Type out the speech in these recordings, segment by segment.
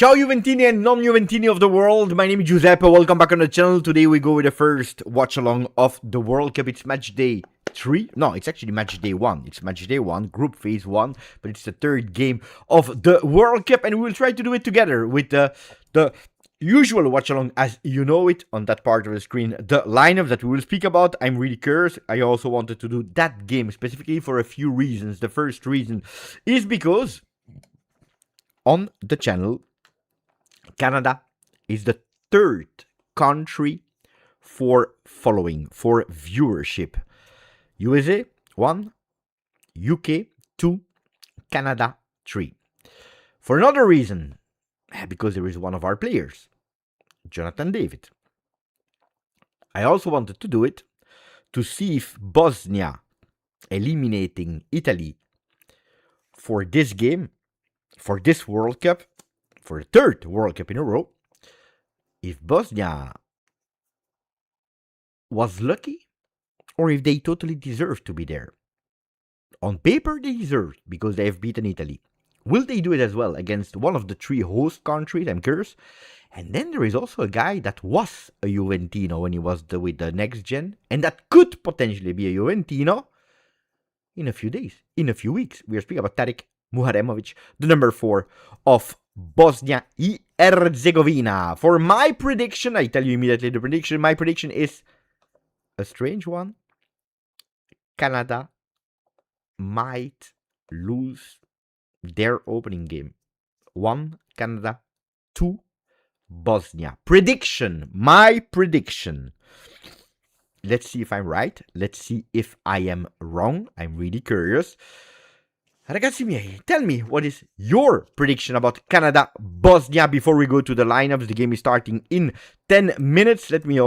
Ciao Juventini and non-Juventini of the world, my name is Giuseppe, welcome back on the channel. Today we go with the first watch-along of the World Cup. It's match day 3, no, it's actually match day 1. It's match day 1, group phase 1, but it's the third game of the World Cup, and we will try to do it together with the usual watch-along as you know it on that part of the screen. The lineups that we will speak about, I'm really curious. I also wanted to do that game specifically for a few reasons. The first reason is because on the channel, Canada is the third country for following, for viewership. USA, 1. UK, 2. Canada, 3. For another reason, because there is one of our players, Jonathan David. I also wanted to do it to see if Bosnia eliminating Italy for this game, for this World Cup, for the third World Cup in a row, if Bosnia was lucky or if they totally deserve to be there. On paper, they deserve because they have beaten Italy. Will they do it as well against one of the 3 host countries? I'm curious. And then there is also a guy that was a Juventino when he was with the next gen, and that could potentially be a Juventino in a few days, in a few weeks. We are speaking about Tarik Muharemovic, the number 4 of Bosnia and Herzegovina. For my prediction, I tell you immediately the prediction. My prediction is a strange one. Canada might lose their opening game. 1 Canada, 2 Bosnia. Prediction. My prediction. Let's see if I'm right. Let's see if I am wrong. I'm really curious. Ragazzi miei, tell me, what is your prediction about Canada-Bosnia before we go to the lineups? The game is starting in 10 minutes. Let me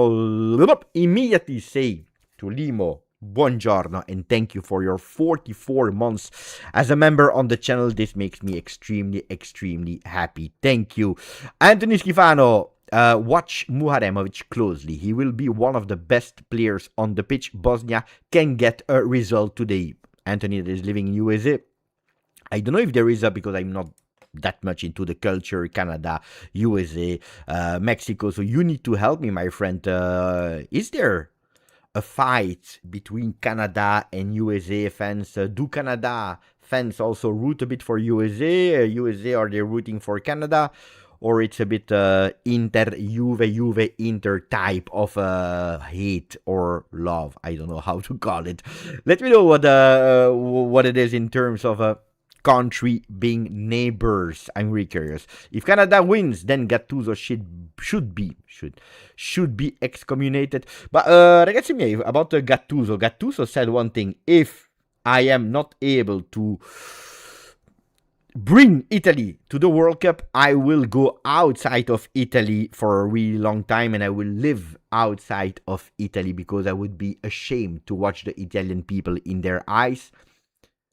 immediately say to Limo, buongiorno, and thank you for your 44 months as a member on the channel. This makes me extremely happy. Thank you. Anthony Schifano, watch Muharemovic closely. He will be one of the best players on the pitch. Bosnia can get a result today. Anthony that is living in USA. I don't know if there is because I'm not that much into the culture, Canada, USA, Mexico, so you need to help me, my friend. Is there a fight between Canada and USA fans? Do Canada fans also root a bit for USA? USA, are they rooting for Canada? Or it's a bit Juve, Inter type of hate or love. I don't know how to call it. Let me know what it is in terms of country being neighbors. I'm really curious. If Canada wins, then Gattuso should be excommunicated. But ragazzi miei, about Gattuso said one thing: if I am not able to bring Italy to the World Cup, I will go outside of Italy for a really long time, and I will live outside of Italy because I would be ashamed to watch the Italian people in their eyes.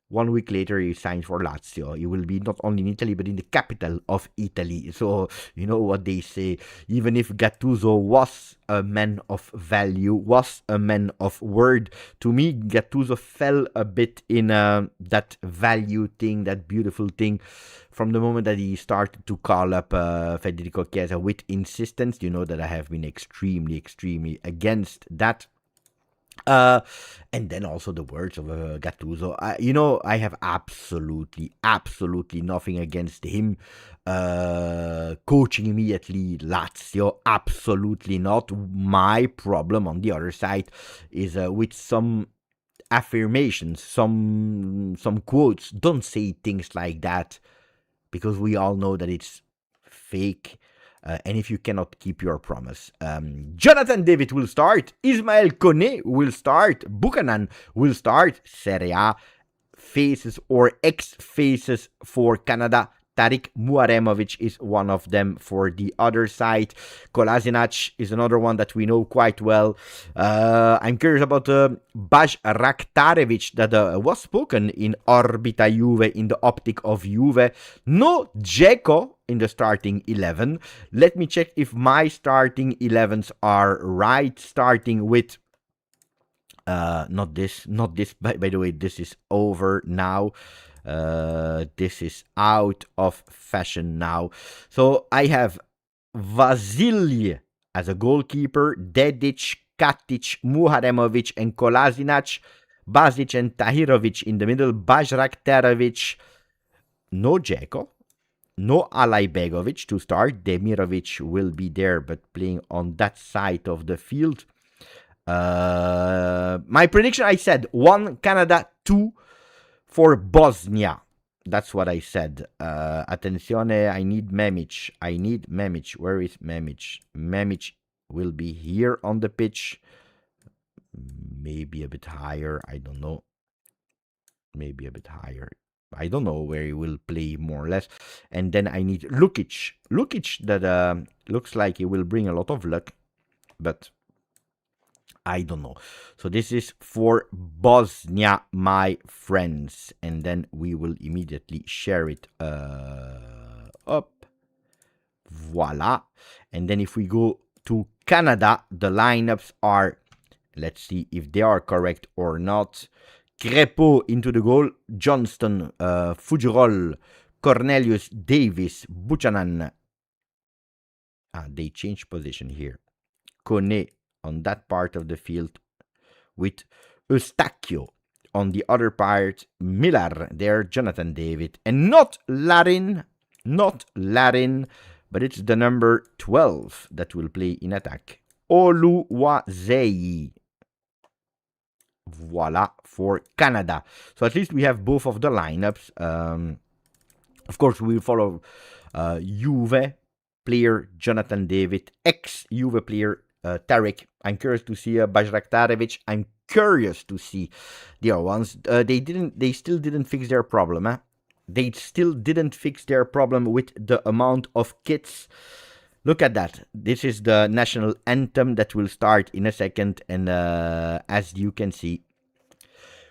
1 week later, he signs for Lazio. He will be not only in Italy, but in the capital of Italy. So, you know what they say. Even if Gattuso was a man of value, was a man of word, to me, Gattuso fell a bit in that value thing, that beautiful thing, from the moment that he started to call up Federico Chiesa with insistence. You know that I have been extremely against that. And then also the words of Gattuso. I have absolutely nothing against him coaching immediately Lazio. Absolutely not. My problem on the other side is with some affirmations, some quotes. Don't say things like that because we all know that it's fake. And if you cannot keep your promise, Jonathan David will start, Ismael Kone will start, Buchanan will start. Serie A faces or ex-faces for Canada. Tarik Muharemovic is one of them for the other side. Kolasinac is another one that we know quite well. I'm curious about Baj Raktarevic that was spoken in Orbita Juve, in the optic of Juve. No Dzeko in the starting 11. Let me check if my starting 11s are right. Starting with not this. By the way, this is over now. This is out of fashion now. So I have Vasilij as a goalkeeper, Dedic, Katic, Muharemovic, and Kolasinac, Basic and Tahirovic in the middle, Bajrak Terovic, no Dzeko, no Alajbegovic to start. Demirovic will be there, but playing on that side of the field. My prediction, I said 1 Canada, 2 for Bosnia. That's what I said. Attenzione, I need Memic. I need Memic. Where is Memic? Memic will be here on the pitch. Maybe a bit higher. I don't know. Maybe a bit higher. I don't know where he will play more or less. And then I need Lukic. Lukic that looks like he will bring a lot of luck. But I don't know. So this is for Bosnia, my friends. And then we will immediately share it up. Voila. And then if we go to Canada, the lineups are, let's see if they are correct or not. Crepeau into the goal, Johnston, Fujirol, Cornelius, Davis, Buchanan. They changed position here. Kone on that part of the field with Eustachio. On the other part, Miller there, Jonathan David. And not Larin, but it's the number 12 that will play in attack. Oluwazei. Voila for Canada. So at least we have both of the lineups. Of course, we will follow Juve player Jonathan David, ex-Juve player Tarek. I'm curious to see Bajraktarevic. I'm curious to see the other ones. They still didn't fix their problem. They still didn't fix their problem with the amount of kits. Look at that. This is the national anthem that will start in a second. And as you can see,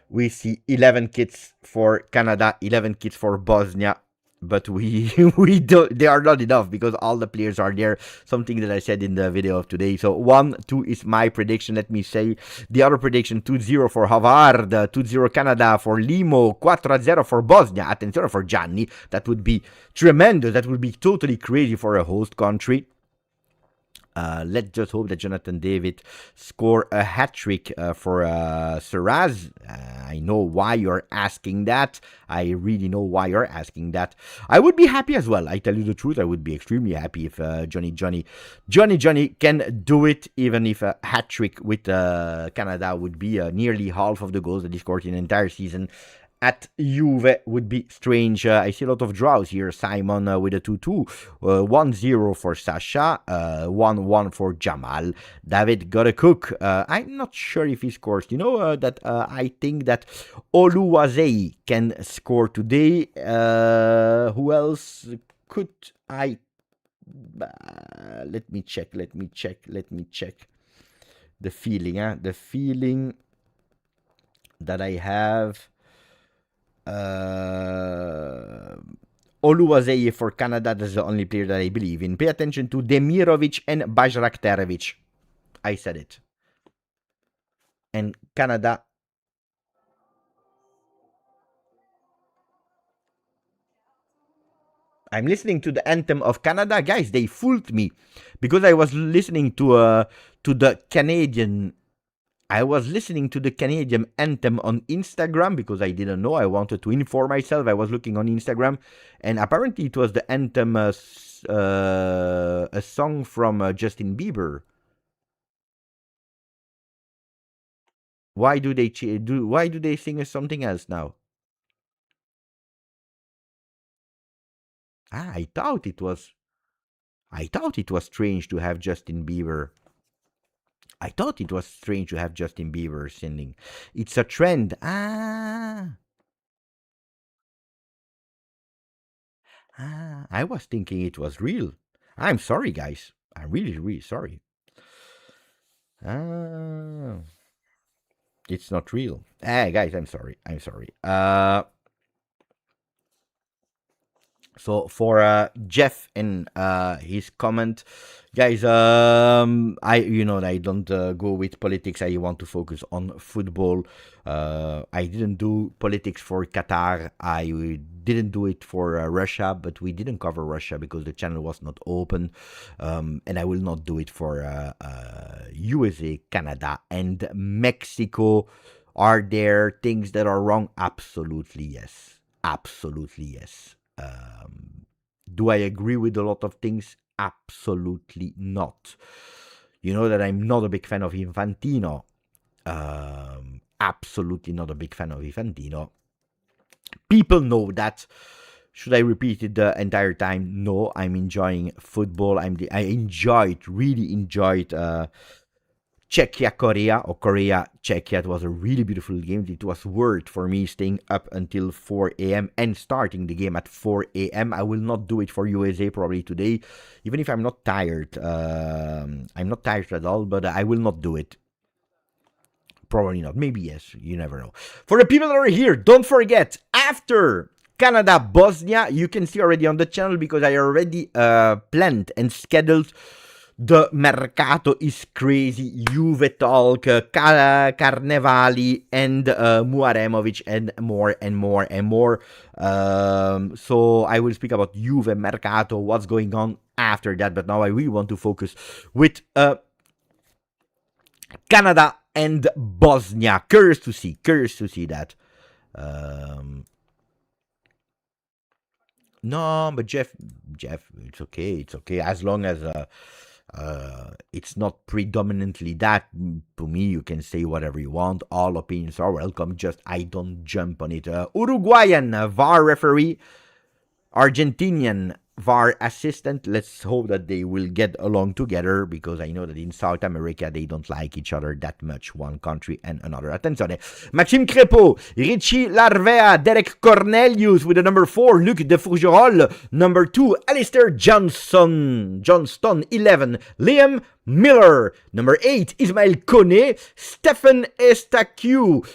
we see 11 kits for Canada, 11 kits for Bosnia. But they are not enough because all the players are there. Something that I said in the video of today. So 1-2 is my prediction. Let me say the other prediction: 2-0 for Havard, 2-0 Canada for Limo, 4-0 for Bosnia. Attenzione for Gianni. That would be tremendous. That would be totally crazy for a host country. Let's just hope that Jonathan David score a hat-trick for Serraz. I know why you're asking that. I really know why you're asking that. I would be happy as well. I tell you the truth, I would be extremely happy if Johnny can do it, even if a hat-trick with Canada would be nearly half of the goals that he scored in an entire season. At Juve would be strange. I see a lot of draws here. Simon with a 2-2. 1-0 for Sasha. 1-1 for Jamal. David got a cook. I'm not sure if he scores. You know that I think that Oluwazei can score today. Who else could I... let me check. The feeling, The feeling that I have... Oluwazei for Canada, that's the only player that I believe in. Pay attention to Demirovic and Bajraktarevic. I said it. And Canada. I'm listening to the anthem of Canada. Guys, they fooled me. Because I was listening to the Canadian... I was listening to the Canadian anthem on Instagram because I didn't know. I wanted to inform myself. I was looking on Instagram, and apparently it was the anthem, a song from Justin Bieber. Why do they sing something else now? I thought it was strange to have Justin Bieber. I thought it was strange to have Justin Bieber singing. It's a trend. I was thinking it was real. I'm sorry, guys. I'm really, really sorry. It's not real. Guys, I'm sorry. So for Jeff and his comment, guys, I that I don't go with politics. I want to focus on football. I didn't do politics for Qatar. I didn't do it for Russia, but we didn't cover Russia because the channel was not open. And I will not do it for USA, Canada, and Mexico. Are there things that are wrong? Absolutely yes. Absolutely yes. Do I agree with a lot of things? Absolutely not. You know that I'm not a big fan of Infantino. Absolutely not a big fan of Infantino. People know that. Should I repeat it the entire time? No, I'm enjoying football. Really enjoyed Czechia, Korea, or Korea, Czechia. It was a really beautiful game. It was worth for me staying up until 4 a.m. and starting the game at 4 a.m. I will not do it for USA probably today, even if I'm not tired. I'm not tired at all, but I will not do it. Probably not. Maybe yes. You never know. For the people that are here, don't forget, after Canada, Bosnia, you can see already on the channel because I already planned and scheduled. The mercato is crazy. Juve talk, Carnevali, and Muaremovic, and more and more and more. So I will speak about Juve mercato, what's going on after that. But now I really want to focus with Canada and Bosnia. Curious to see that. No, but Jeff, it's okay as long as it's not predominantly that. To me, you can say whatever you want. All opinions are welcome. Just I don't jump on it. Uruguayan VAR referee, Argentinian VAR assistant. Let's hope that they will get along together because I know that in South America they don't like each other that much, one country and another. Attenzione. Maxime Crépeau, Richie Larvea, Derek Cornelius with the number 4, Luc de Fourgerolles, number 2, Alistair Johnston, 11, Liam Miller, number 8, Ismael Kone, Stephen Estacu,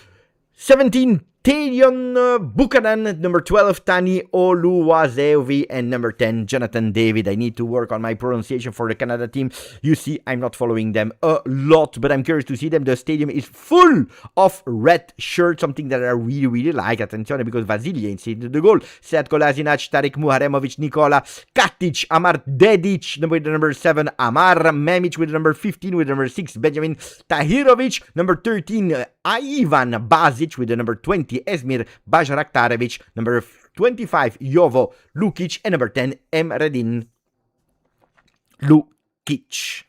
17, Tadion Buchanan, number 12, Tani Oluwaseovi, and number 10, Jonathan David. I need to work on my pronunciation for the Canada team. You see, I'm not following them a lot, but I'm curious to see them. The stadium is full of red shirts, something that I really, really like. Attenzione, because Vasily is into the goal. Sead Kolasinac, Tarek Muharemovic, Nikola Katic, Amar Dedic, with the number 7, Amar Memic with the number 15, with the number 6, Benjamin Tahirovic, number 13, Ivan Basic with the number 20, Esmir Bajraktarevic, number 25, Jovo Lukic, and number 10, Emredin Lukic.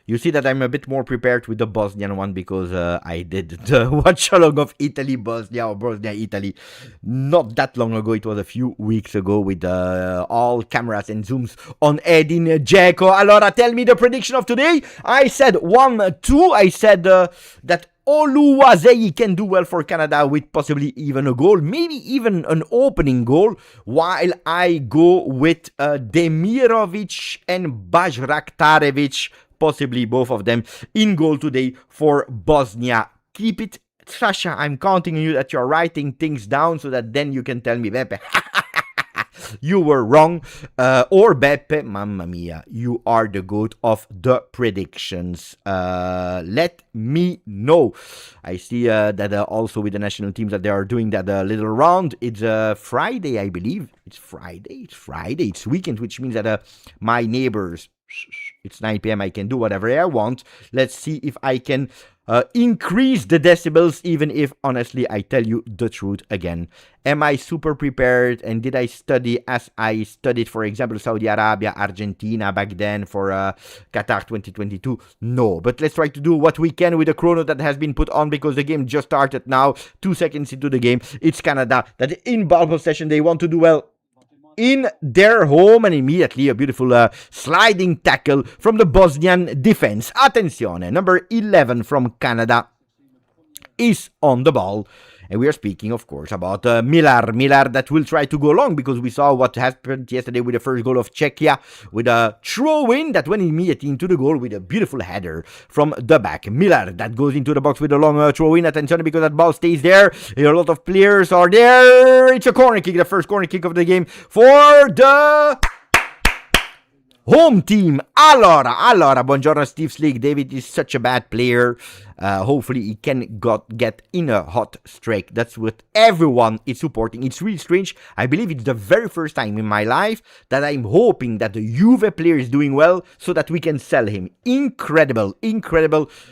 You see that I'm a bit more prepared with the Bosnian one because I did the watch along of Italy, Bosnia, or Bosnia, Italy not that long ago. It was a few weeks ago with all cameras and zooms on Edin Dzeko. Allora, tell me the prediction of today. I said 1-2. I said that Oluwaseyi can do well for Canada with possibly even a goal, maybe even an opening goal, while I go with Demirovic and Bajraktarevic, possibly both of them in goal today for Bosnia. Keep it, Sasha. I'm counting on you that you're writing things down so that then you can tell me, Beppe, you were wrong. Or Beppe, mamma mia, you are the goat of the predictions. Let me know. I see that also with the national teams that they are doing that little round. It's Friday, I believe. It's Friday. It's weekend, which means that my neighbors, it's 9 p.m. I can do whatever I want. Let's see if I can increase the decibels, even if, honestly, I tell you the truth again. Am I super prepared? And did I study as I studied, for example, Saudi Arabia, Argentina back then for Qatar 2022? No. But let's try to do what we can with the chrono that has been put on because the game just started now. 2 seconds into the game. It's Canada that in ball possession, they want to do well in their home, and immediately a beautiful sliding tackle from the Bosnian defense. Attenzione, number 11 from Canada is on the ball, And we are speaking, of course, about Millar that will try to go long, because we saw what happened yesterday with the first goal of Czechia, with a throw-in that went immediately into the goal with a beautiful header from the back. Millar that goes into the box with a long throw-in. Attention, because that ball stays there. A lot of players are there. It's a corner kick, the first corner kick of the game for the home team. Allora, buongiorno Steve Slick. David is such a bad player. Hopefully he can get in a hot streak. That's what everyone is supporting. It's really strange. I believe it's the very first time in my life that I'm hoping that the Juve player is doing well so that we can sell him. Incredible.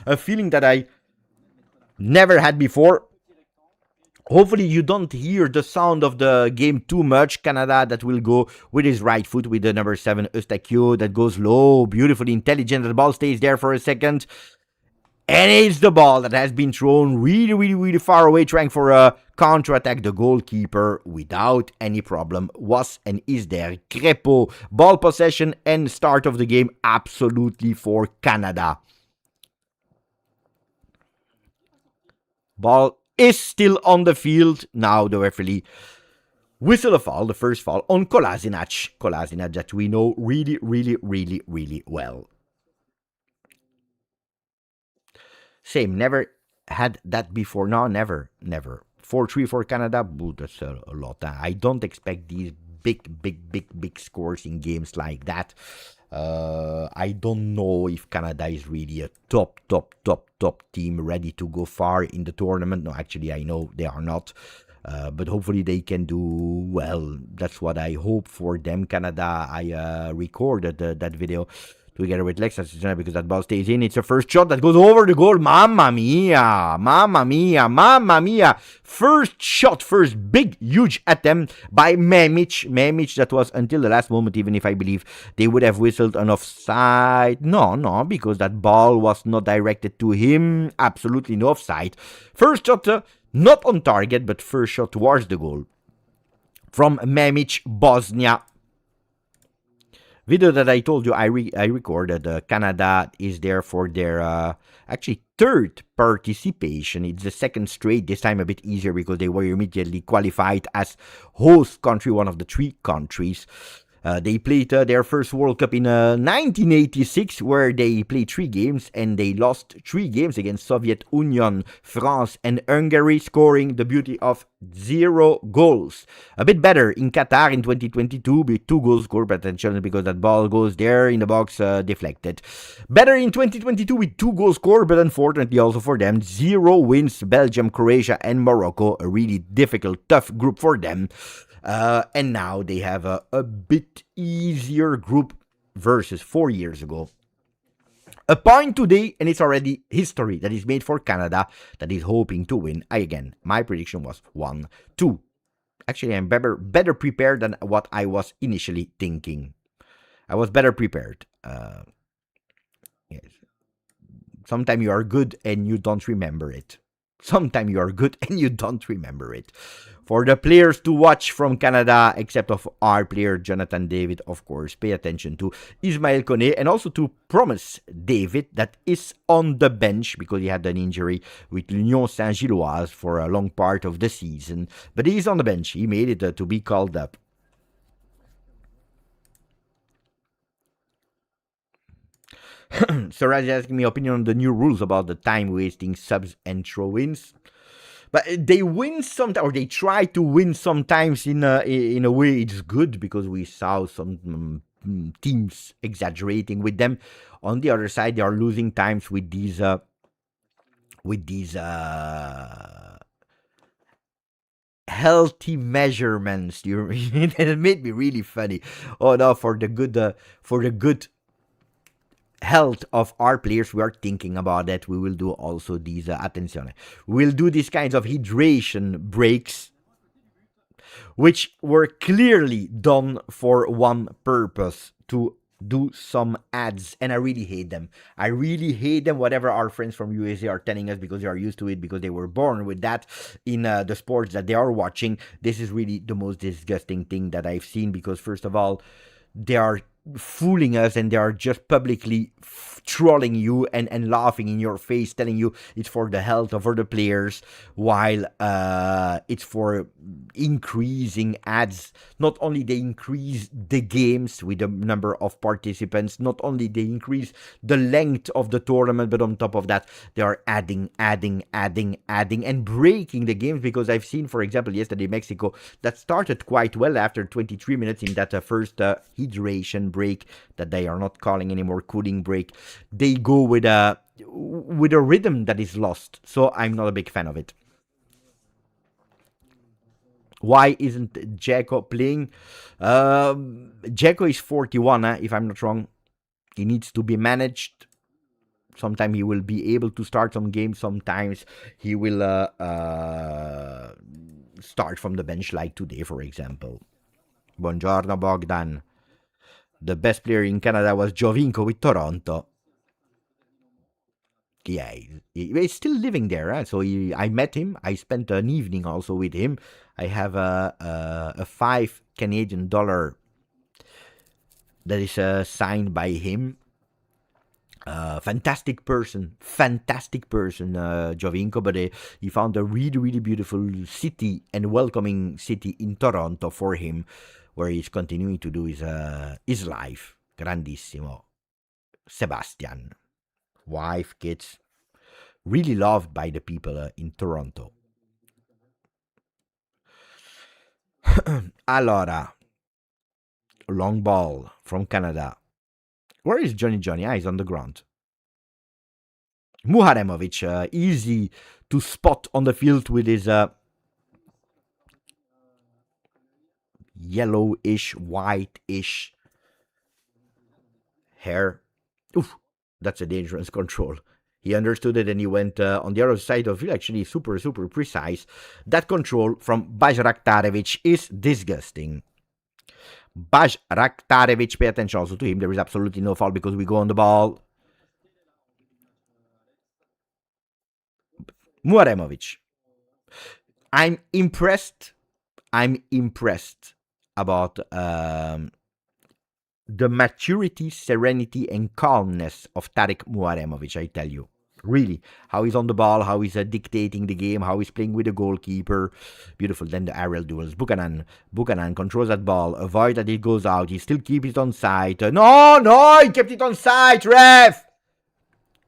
A feeling that I never had before. Hopefully you don't hear the sound of the game too much. Canada that will go with his right foot with the number 7 Eustachio that goes low, beautifully intelligent. The ball stays there for a second. And it's the ball that has been thrown really far away, trying for a counter-attack. The goalkeeper, without any problem, was and is there. Crepeau, ball possession and start of the game absolutely for Canada. Ball is still on the field. Now the referee whistle a foul, the first foul on Kolasinac. Kolasinac that we know really well. Same, never had that before. No, never. 4-3 for Canada. Boo, that's a lot. I don't expect these big scores in games like that. I don't know if Canada is really a top team ready to go far in the tournament. No, actually, I know they are not. But hopefully they can do well. That's what I hope for them. Canada, I recorded that video together with Lex, because that ball stays in. It's a first shot that goes over the goal. Mamma mia. First shot, first big, huge attempt by Memic. Memic, that was until the last moment, even if I believe they would have whistled an offside. No, because that ball was not directed to him. Absolutely no offside. First shot, not on target, but first shot towards the goal from Memic, Bosnia. Video that I told you I recorded. Canada is there for their actually third participation. It's the second straight, this time a bit easier because they were immediately qualified as host country, one of the 3 countries. They played their first World Cup in 1986, where they played 3 games and they lost 3 games against Soviet Union, France and Hungary, scoring the beauty of 0 goals. A bit better in Qatar in 2022 with 2 goals scored, but attention because that ball goes there in the box, deflected. Better in 2022 with 2 goals scored, but unfortunately also for them 0 wins. Belgium, Croatia and Morocco, a really difficult, tough group for them. And now they have a bit easier group versus 4 years ago. A point today, and it's already history that is made for Canada, that is hoping to win. Again, my prediction was 1-2. Actually, I'm better prepared than what I was initially thinking. I was better prepared. Yes. Sometimes you are good and you don't remember it. Sometimes you are good and you don't remember it. For the players to watch from Canada, except of our player Jonathan David, of course, pay attention to Ismaël Koné, and also to Promise David that is on the bench because he had an injury with L'Union Saint-Gilloise for a long part of the season. But he's on the bench. He made it to be called up. Sarah is asking me opinion on the new rules about the time wasting subs and throw-ins. But they win sometimes, or they try to win sometimes in a way it's good, because we saw some teams exaggerating with them. On the other side, they are losing times with these healthy measurements. It made me really funny. Oh no, for the good health of our players, we are thinking about that. We will do also these attenzione. We'll do these kinds of hydration breaks, which were clearly done for one purpose: to do some ads. And I really hate them. Whatever our friends from USA are telling us, because they are used to it, because they were born with that in the sports that they are watching. This is really the most disgusting thing that I've seen, because first of all, they are fooling us, and they are just publicly trolling you and laughing in your face, telling you it's for the health of other players, while it's for increasing ads. Not only they increase the games with the number of participants, not only they increase the length of the tournament, but on top of that, they are adding, and breaking the games. Because I've seen, for example, yesterday Mexico, that started quite well after 23 minutes in that first hydration break that they are not calling anymore cooling break. They go with a rhythm that is lost. So I'm not a big fan of it. Why isn't Dzeko playing? Dzeko is 41, if I'm not wrong. He needs to be managed. Sometimes he will be able to start some games. Sometimes he will start from the bench, like today, for example. Buongiorno, Bogdan. The best player in Canada was Giovinco with Toronto. Yeah, he's still living there. So I met him. I spent an evening also with him. I have a $5 Canadian that is signed by him. Fantastic person, Giovinco. But he found a really, really beautiful city and welcoming city in Toronto for him, where he's continuing to do his life. Grandissimo. Sebastian. Wife, kids. Really loved by the people in Toronto. Allora, long ball from Canada. Where is Johnny? He's on the ground. Muharemovic, easy to spot on the field with his yellowish, whitish hair. Oof, that's a dangerous control. He understood it and he went on the other side of it. Actually, super, super precise. That control from Bajraktarevic is disgusting. Bajraktarevic, pay attention also to him. There is absolutely no foul because we go on the ball. Muharemovic. I'm impressed about the maturity, serenity, and calmness of Tarek Muharemovic, I tell you. Really, how he's on the ball, how he's dictating the game, how he's playing with the goalkeeper. Beautiful. Then the aerial duels. Buchanan controls that ball, avoid that it goes out. He still keeps it on side. No, he kept it on side, ref!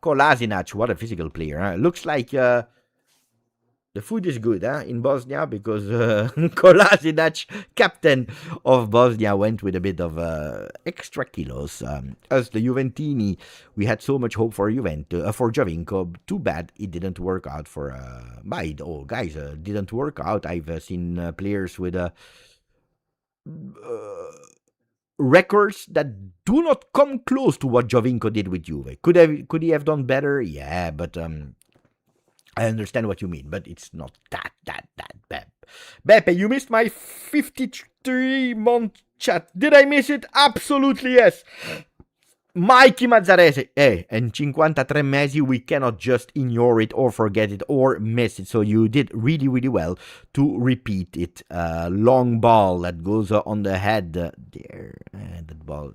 Kolasinac, what a physical player. Huh? Looks like the food is good in Bosnia, because Kolasinac, captain of Bosnia, went with a bit of extra kilos. As the Juventini, we had so much hope for for Giovinco. Too bad it didn't work out for guys. Didn't work out. I've seen players with records that do not come close to what Giovinco did with Juve. Could he have done better? Yeah, but I understand what you mean, but it's not that bad. Beppe, you missed my 53-month chat. Did I miss it? Absolutely yes. Mikey Mazzarese. And 53 mesi, we cannot just ignore it or forget it or miss it. So you did really, really well to repeat it. Long ball that goes on the head. There. That ball.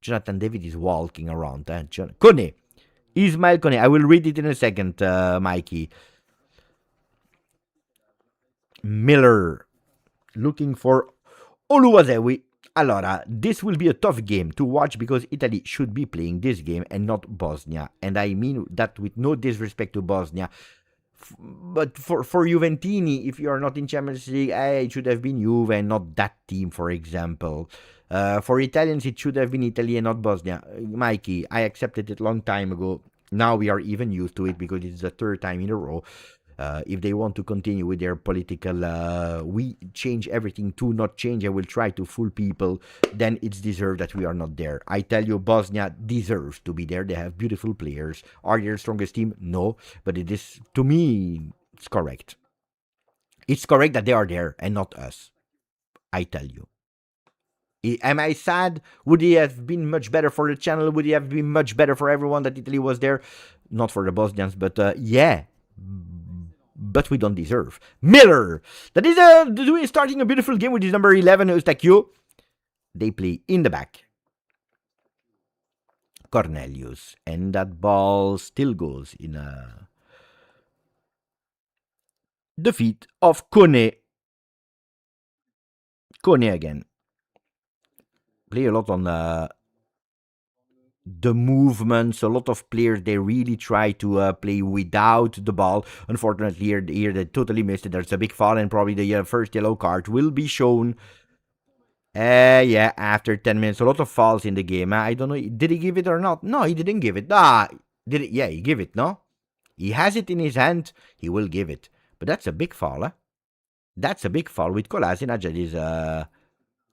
Jonathan David is walking around. Kone. Ismail Kone. I will read it in a second, Mikey. Miller. Looking for Oluwasewi. Allora, this will be a tough game to watch because Italy should be playing this game and not Bosnia. And I mean that with no disrespect to Bosnia. But for Juventini, if you are not in Champions League, it should have been Juve and not that team, for example. For Italians, it should have been Italy and not Bosnia. Mikey, I accepted it long time ago. Now we are even used to it because it's the third time in a row. If they want to continue with their political, we change everything to not change, I will try to fool people, then it's deserved that we are not there. I tell you, Bosnia deserves to be there. They have beautiful players. Are they the strongest team? No. But it is, to me, it's correct. It's correct that they are there and not us. I tell you. Am I sad? Would it have been much better for the channel? Would it have been much better for everyone that Italy was there? Not for the Bosnians, but yeah. But we don't deserve. Miller! That is starting a beautiful game with his number 11, Eustachio. They play in the back. Cornelius. And that ball still goes in a defeat of Kone. Kone again. Play a lot on the movements. A lot of players, they really try to play without the ball. Unfortunately, here they totally missed it. There's a big foul, and probably the first yellow card will be shown. Yeah, after 10 minutes. A lot of fouls in the game. I don't know. Did he give it or not? No, he didn't give it. Did it? Yeah, he gave it, no? He has it in his hand. He will give it. But that's a big foul, huh? That's a big foul with Kolasinac. That is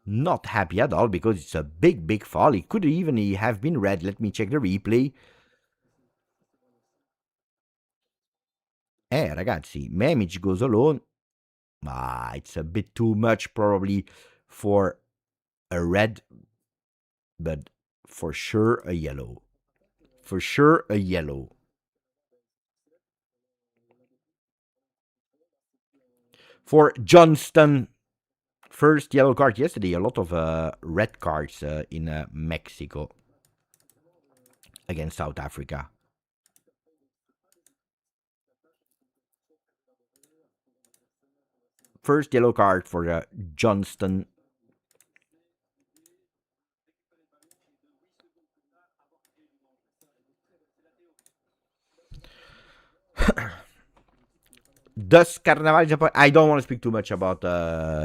not happy at all because it's a big, big foul. It could even have been red. Let me check the replay. Ragazzi, Memic goes alone. It's a bit too much probably for a red, but for sure a yellow. For sure a yellow. For Johnston, first yellow card yesterday. A lot of red cards in Mexico against South Africa. First yellow card for Johnston. Does Carnaval Japan? I don't want to speak too much about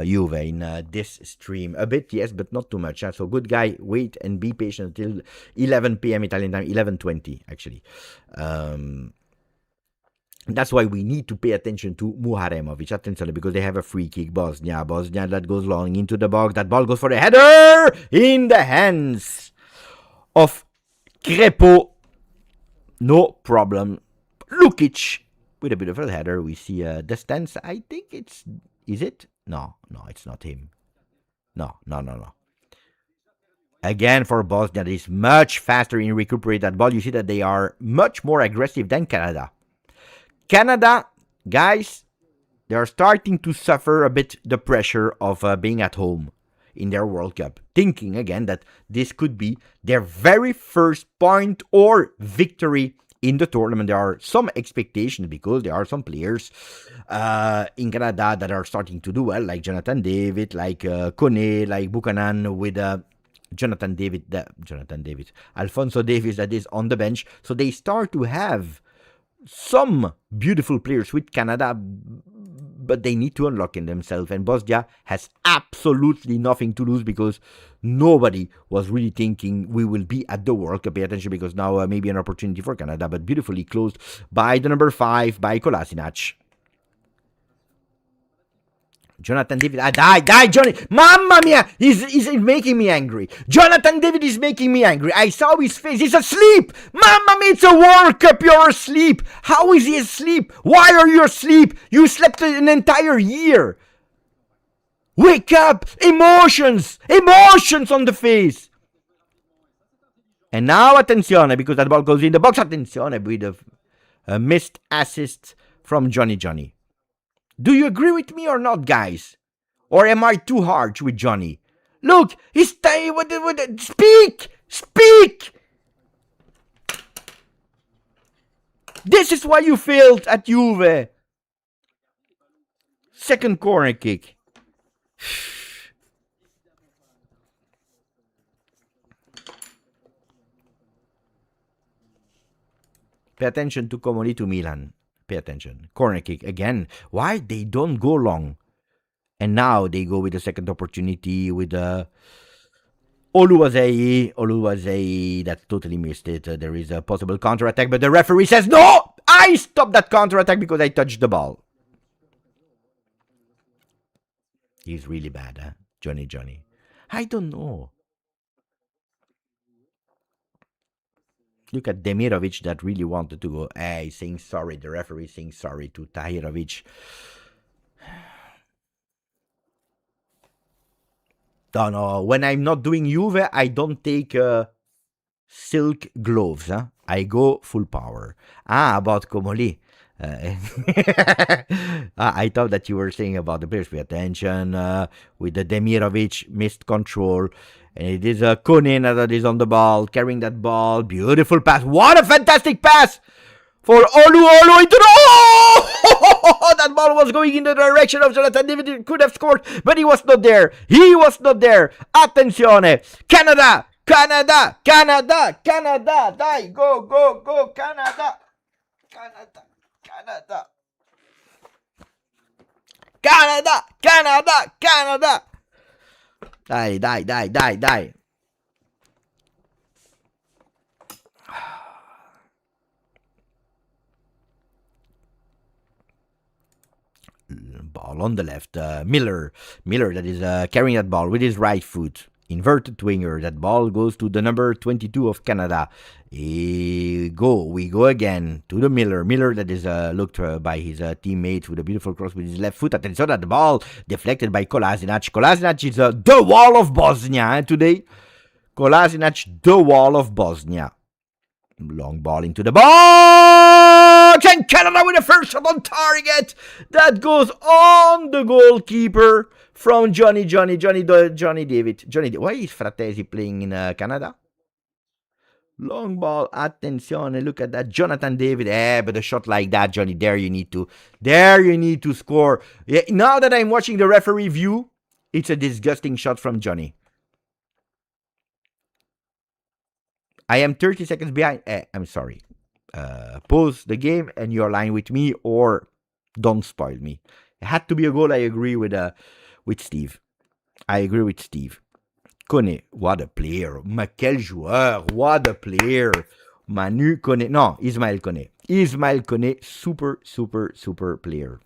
Juve in this stream. A bit, yes, but not too much. So good guy, wait and be patient until 11 p.m. Italian time, 11:20 actually. That's why we need to pay attention to Muharemovic. Attention, because they have a free kick. Bosnia that goes long into the box. That ball goes for the header in the hands of Crepo. No problem. Lukic with a bit of a header. We see the stance. I think it's. Is it? No, it's not him. No. Again, for Bosnia, that is much faster in recuperate that ball. You see that they are much more aggressive than Canada. Canada, guys, they are starting to suffer a bit the pressure of being at home in their World Cup, thinking again that this could be their very first point or victory in the tournament. There are some expectations because there are some players in Canada that are starting to do well, like Jonathan David, like Kone, like Buchanan with Alfonso Davis that is on the bench. So they start to have some beautiful players with Canada, but they need to unlock in themselves. And Bosnia has absolutely nothing to lose because nobody was really thinking we will be at the World Cup. Pay attention because now maybe an opportunity for Canada, but beautifully closed by the number 5, by Kolasinac. Jonathan David, die, Johnny. Mamma mia, he's making me angry. Jonathan David is making me angry. I saw his face. He's asleep. Mamma mia, it's a World Cup. You're asleep. How is he asleep? Why are you asleep? You slept an entire year. Wake up. Emotions on the face. And now, attenzione, because that ball goes in the box. Attenzione with a missed assist from Johnny. Do you agree with me or not, guys? Or am I too harsh with Johnny? Look, he's Speak! This is why you failed at Juve. Second corner kick. Pay attention to Comoli to Milan. Pay attention. Corner kick again. Why they don't go long? And now they go with the second opportunity with Oluwazei that totally missed it. There is a possible counter-attack, but the referee says, no! I stopped that counter-attack because I touched the ball. He's really bad, huh? Johnny. I don't know. Look at Demirovic that really wanted to go. He's saying sorry. The referee saying sorry to Tahirovic. No. When I'm not doing Juve, I don't take silk gloves. Huh? I go full power. About Comoli. I thought that you were saying about the players. Pay attention with the Demirovic missed control. And it is Konin that is on the ball, carrying that ball. Beautiful pass. What a fantastic pass for Olu into the... Oh! That ball was going in the direction of Jonathan David. He could have scored, but he was not there. He was not there. Attenzione. Canada. Canada. Canada. Canada. Dai. Go, go, go. Canada. Canada. Canada. Canada. Canada. Canada. Dai, dai, dai, dai, dai. Ball on the left. Miller that is carrying that ball with his right foot. Inverted winger. That ball goes to the number 22 of Canada. We go again to the Miller. Miller that is looked by his teammates with a beautiful cross with his left foot. Attention that the ball deflected by Kolasinac. Kolasinac is the wall of Bosnia today. Kolasinac, the wall of Bosnia. Long ball into the box, and Canada with the first shot on target. That goes on the goalkeeper from Johnny David. Why is Fratesi playing in Canada? Long ball, attenzione, look at that, Jonathan David. But a shot like that, Johnny, there you need to score. Yeah, now that I'm watching the referee view, it's a disgusting shot from Johnny. I am 30 seconds behind. I'm sorry. Pause the game and you're lying with me, or don't spoil me. It had to be a goal. I agree with Steve. Kone, what a player. Mais quel joueur. What a player. Manu Kone. No, Ismail Kone. Super, super, super player.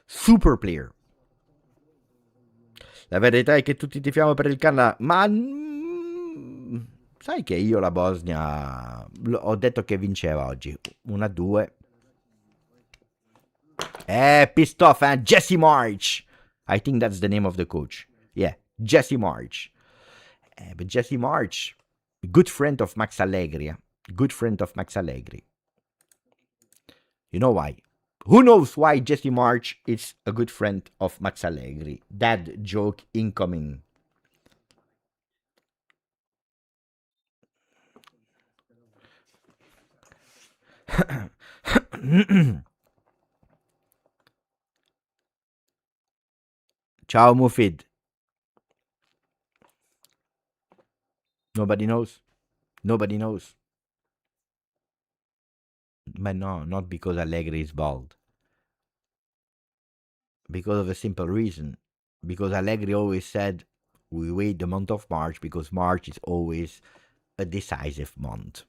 Super player. La verità è che tutti tifiamo per il Canada, ma sai che io la Bosnia ho detto che vinceva oggi 1-2. Pissed off, Jesse March. I think that's the name of the coach. Yeah, Jesse March. But Jesse March, good friend of Max Allegri. Good friend of Max Allegri. You know why? Who knows why Jesse March is a good friend of Max Allegri? That joke incoming. Ciao, Mufid. Nobody knows. But no, not because Allegri is bald. Because of a simple reason. Because Allegri always said, we wait the month of March because March is always a decisive month.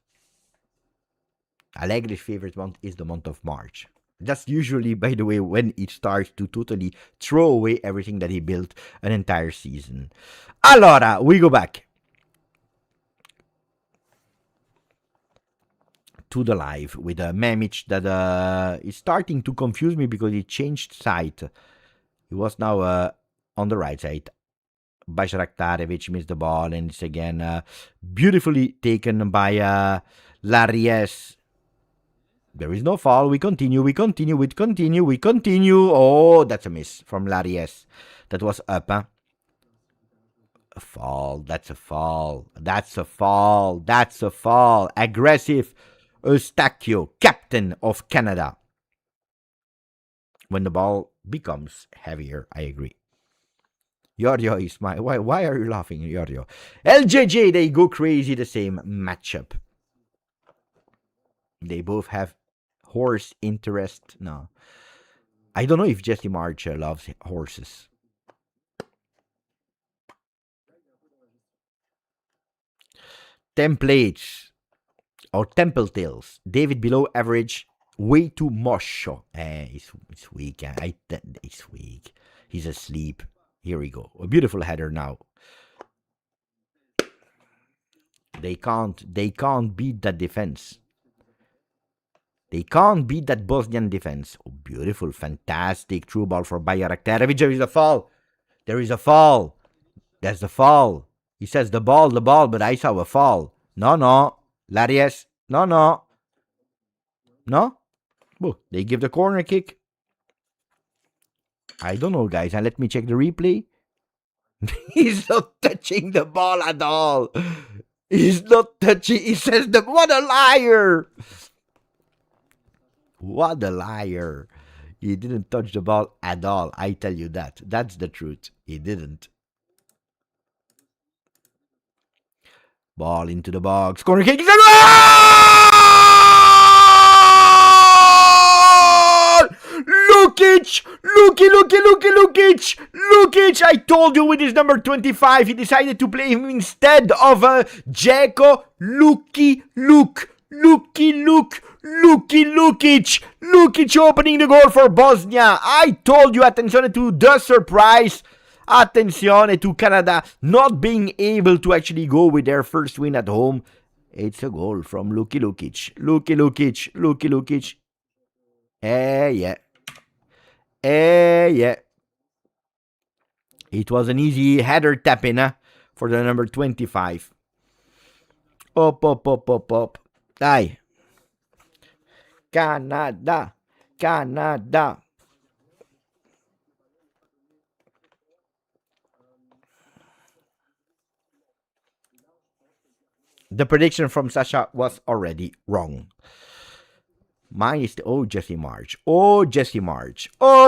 Allegri's favorite month is the month of March. That's usually, by the way, when it starts to totally throw away everything that he built an entire season. Allora, we go back to the live with Memic that is starting to confuse me because he changed side. He was now on the right side. Bajraktarevic missed the ball, and it's again beautifully taken by Laries. There is no foul. We continue. Oh, that's a miss from Laries. That was up, huh? A fall. That's a foul. Aggressive Eustachio, captain of Canada. When the ball becomes heavier, I agree. Giorgio is my... Why are you laughing, Giorgio? LJJ, they go crazy, the same matchup. They both have horse interest. No. I don't know if Jesse March loves horses. Templates or temple tails. David below average, way too mosho. It's weak. It's weak. He's asleep. Here we go. A beautiful header now. They can't beat that defense. They can't beat that Bosnian defense. Oh, beautiful, fantastic through ball for Bajraktarevic. There is a foul. There's the foul. He says the ball, but I saw a foul. No. Laries, no. No? Oh, they give the corner kick. I don't know, guys. And let me check the replay. He's not touching the ball at all. He's not touching. He says, what a liar. What a liar. He didn't touch the ball at all. I tell you that. That's the truth. He didn't. Ball into the box. Corner kick. Lukic! Lukic! I told you with his number 25, he decided to play him instead of Dzeko. Lukic opening the goal for Bosnia. I told you, attenzione to the surprise. Attenzione to Canada not being able to actually go with their first win at home. It's a goal from Lukic. Yeah. Yeah. It was an easy header tap in for the number 25. Up. Dai. Canada. The prediction from Sasha was already wrong. Mine is the Jesse March.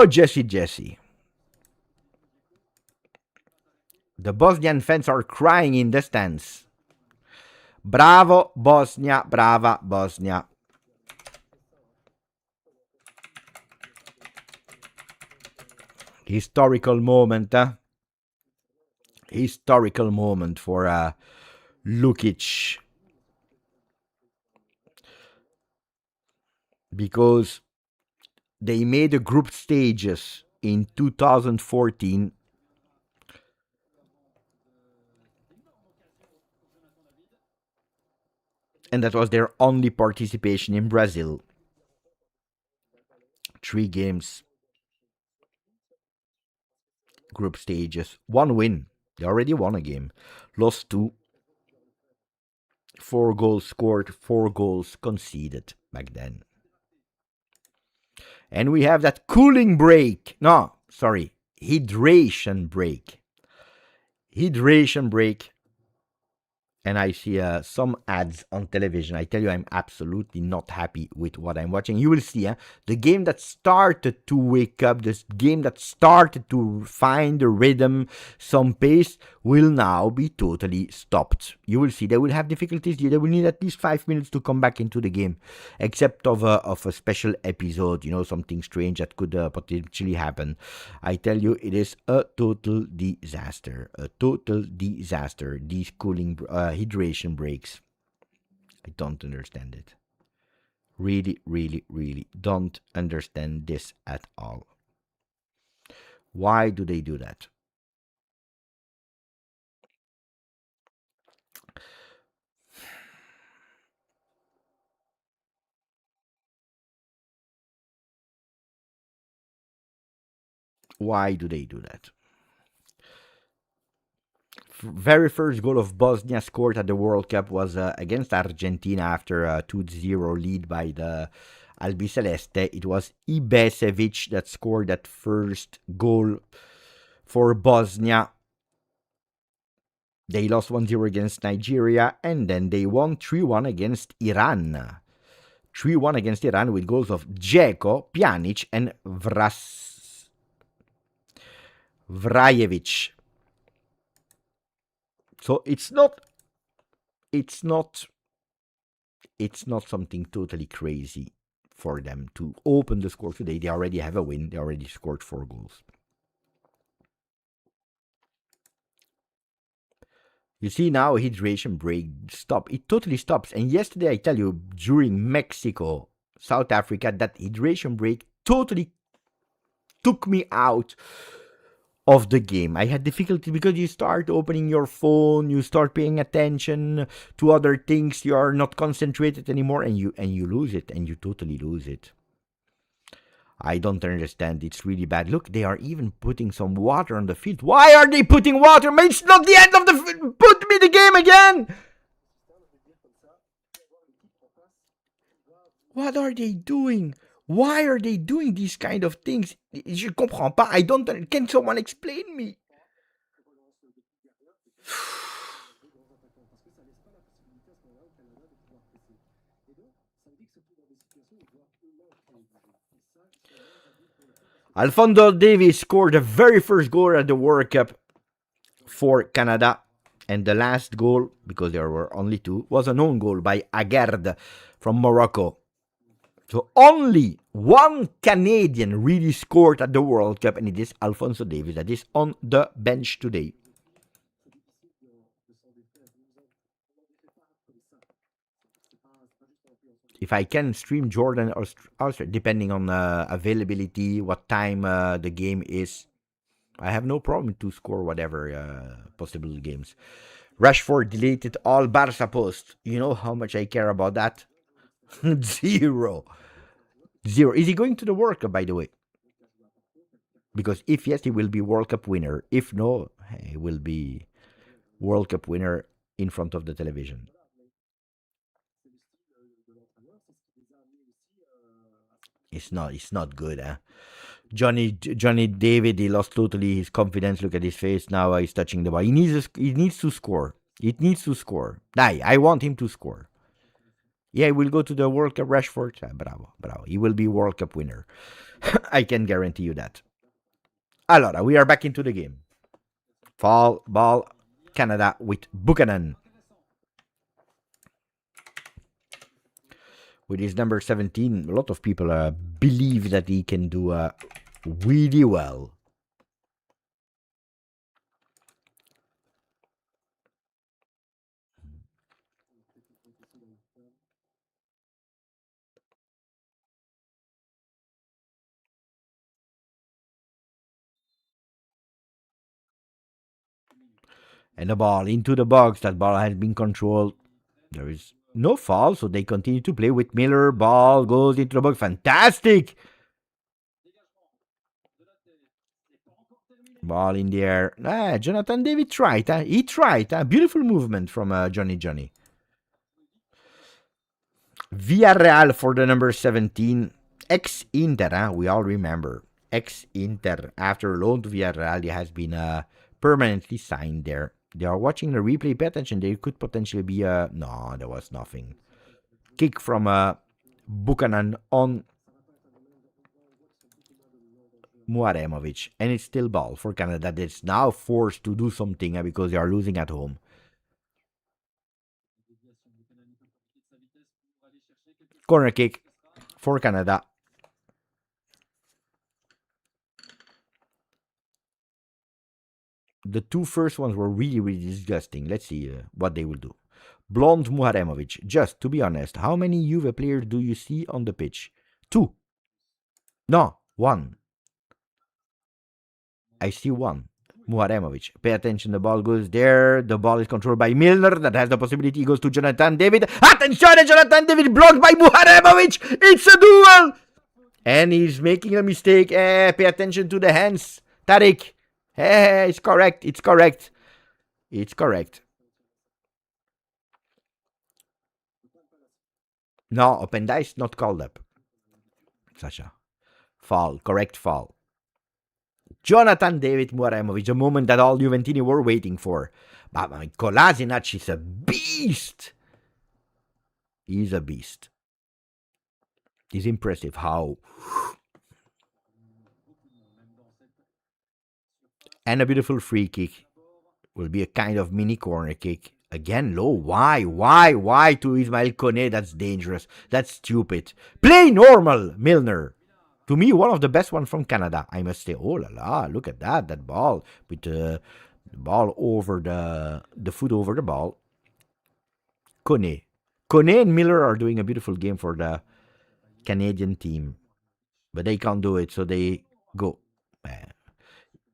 Jesse. The Bosnian fans are crying in the stands. Bravo Bosnia, brava Bosnia. Historical moment, Historical moment for Lukic. Because they made the group stages in 2014. And that was their only participation in Brazil. 3 games. Group stages. 1 win. They already won a game. Lost 2. 4 goals scored, 4 goals conceded back then. And we have that cooling break. No, sorry. Hydration break. And I see some ads on television. I tell you, I'm absolutely not happy with what I'm watching. You will see the game that started to wake up, this game that started to find the rhythm, some pace, will now be totally stopped. You will see they will have difficulties. They will need at least 5 minutes to come back into the game, except of a special episode, something strange that could potentially happen. I tell you, it is a total disaster. These cooling hydration breaks. I don't understand it. Really don't understand this at all. Why do they do that? Why do they do that? Very first goal of Bosnia scored at the World Cup was against Argentina after a 2-0 lead by the Albiceleste. It was Ibisevic that scored that first goal for Bosnia. They lost 1-0 against Nigeria, and then they won 3-1 against Iran. 3-1 against Iran with goals of Dzeko, Pjanic, and Vrajevic. So it's not something totally crazy for them to open the score today. They already have a win. They already scored 4 goals. You see now, hydration break stop. It totally stops. And yesterday, I tell you, during Mexico, South Africa, that hydration break totally took me out of the game. I had difficulty because you start opening your phone, you start paying attention to other things, you are not concentrated anymore, and you lose it, and you totally lose it. I don't understand. It's really bad. Look, they are even putting some water on the field. Why are they putting water? It's not the end of the... Put me the game again! What are they doing? Why are they doing these kind of things? Je comprends pas. I don't. Can someone explain me? Alfonso Davies scored the very first goal at the World Cup for Canada. And the last goal, because there were only two, was an own goal by Aguerd from Morocco. So only one Canadian really scored at the World Cup, and it is Alfonso Davies that is on the bench today. If I can stream Jordan or Australia, depending on availability, what time the game is, I have no problem to score whatever possible games. Rashford deleted all Barca posts. You know how much I care about that? Zero. Zero. Is he going to the World Cup, by the way? Because if yes, he will be World Cup winner. If no, he will be World Cup winner in front of the television. It's not good, huh? Johnny David, he lost totally his confidence. Look at his face now. He's touching the ball. He needs to score. It needs to score. I want him to score. Yeah, he will go to the World Cup. Rashford, bravo, bravo. He will be World Cup winner. I can guarantee you that. Allora, we are back into the game. Fall ball, Canada with Buchanan. With his number 17, a lot of people believe that he can do really well. And the ball into the box. That ball has been controlled. There is no foul, so they continue to play with Miller. Ball goes into the box. Fantastic! Ball in the air. Jonathan David tried. He tried. Beautiful movement from Johnny. Villarreal for the number 17. Ex-Inter, we all remember. Ex-Inter. After loan to Villarreal, he has been permanently signed there. They are watching the replay. Pay attention. There could potentially be a... No, there was nothing. Kick from Buchanan on Muaremovic. And it's still ball for Canada. That's now forced to do something because they are losing at home. Corner kick for Canada. The two first ones were really, really disgusting. Let's see what they will do. Blond Muharemovic. Just to be honest, how many Juve players do you see on the pitch? Two. No, one. I see one. Muharemovic. Pay attention, the ball goes there. The ball is controlled by Milner. That has the possibility. It goes to Jonathan David. Attention, Jonathan David blocked by Muharemovic. It's a duel. And he's making a mistake. Pay attention to the hands. Tariq. It's correct. It's correct. It's correct. No, Openda is not called up. Sasha. Foul. Correct foul. Jonathan David Muaremovic, a moment that all Juventini were waiting for. But Kolasinac is a beast. He's a beast. It's impressive how. And a beautiful free kick. Will be a kind of mini corner kick. Again, low. Why to Ismail Kone? That's dangerous. That's stupid. Play normal, Milner. To me, one of the best ones from Canada, I must say. Oh la la, look at that. That ball with the ball over the foot over the ball. Kone and Miller are doing a beautiful game for the Canadian team. But they can't do it, so they go.